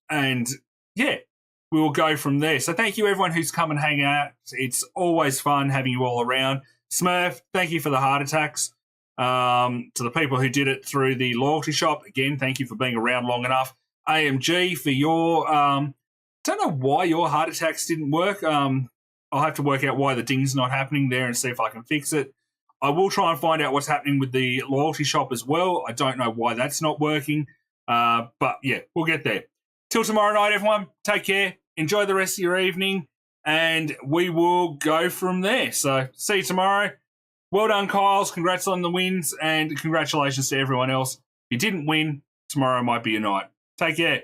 And yeah, we will go from there. So thank you everyone who's come and hang out. It's always fun having you all around. Smurf, thank you for the heart attacks. To the people who did it through the loyalty shop, again, thank you for being around long enough. AMG for your, don't know why your heart attacks didn't work. I'll have to work out why the ding's not happening there and see if I can fix it. I will try and find out what's happening with the loyalty shop as well. I don't know why that's not working. But yeah, we'll get there. Till tomorrow night, everyone, take care. Enjoy the rest of your evening, and we will go from there. So see you tomorrow. Well done, Kyles. Congrats on the wins, and congratulations to everyone else. If you didn't win, tomorrow might be your night. Take care.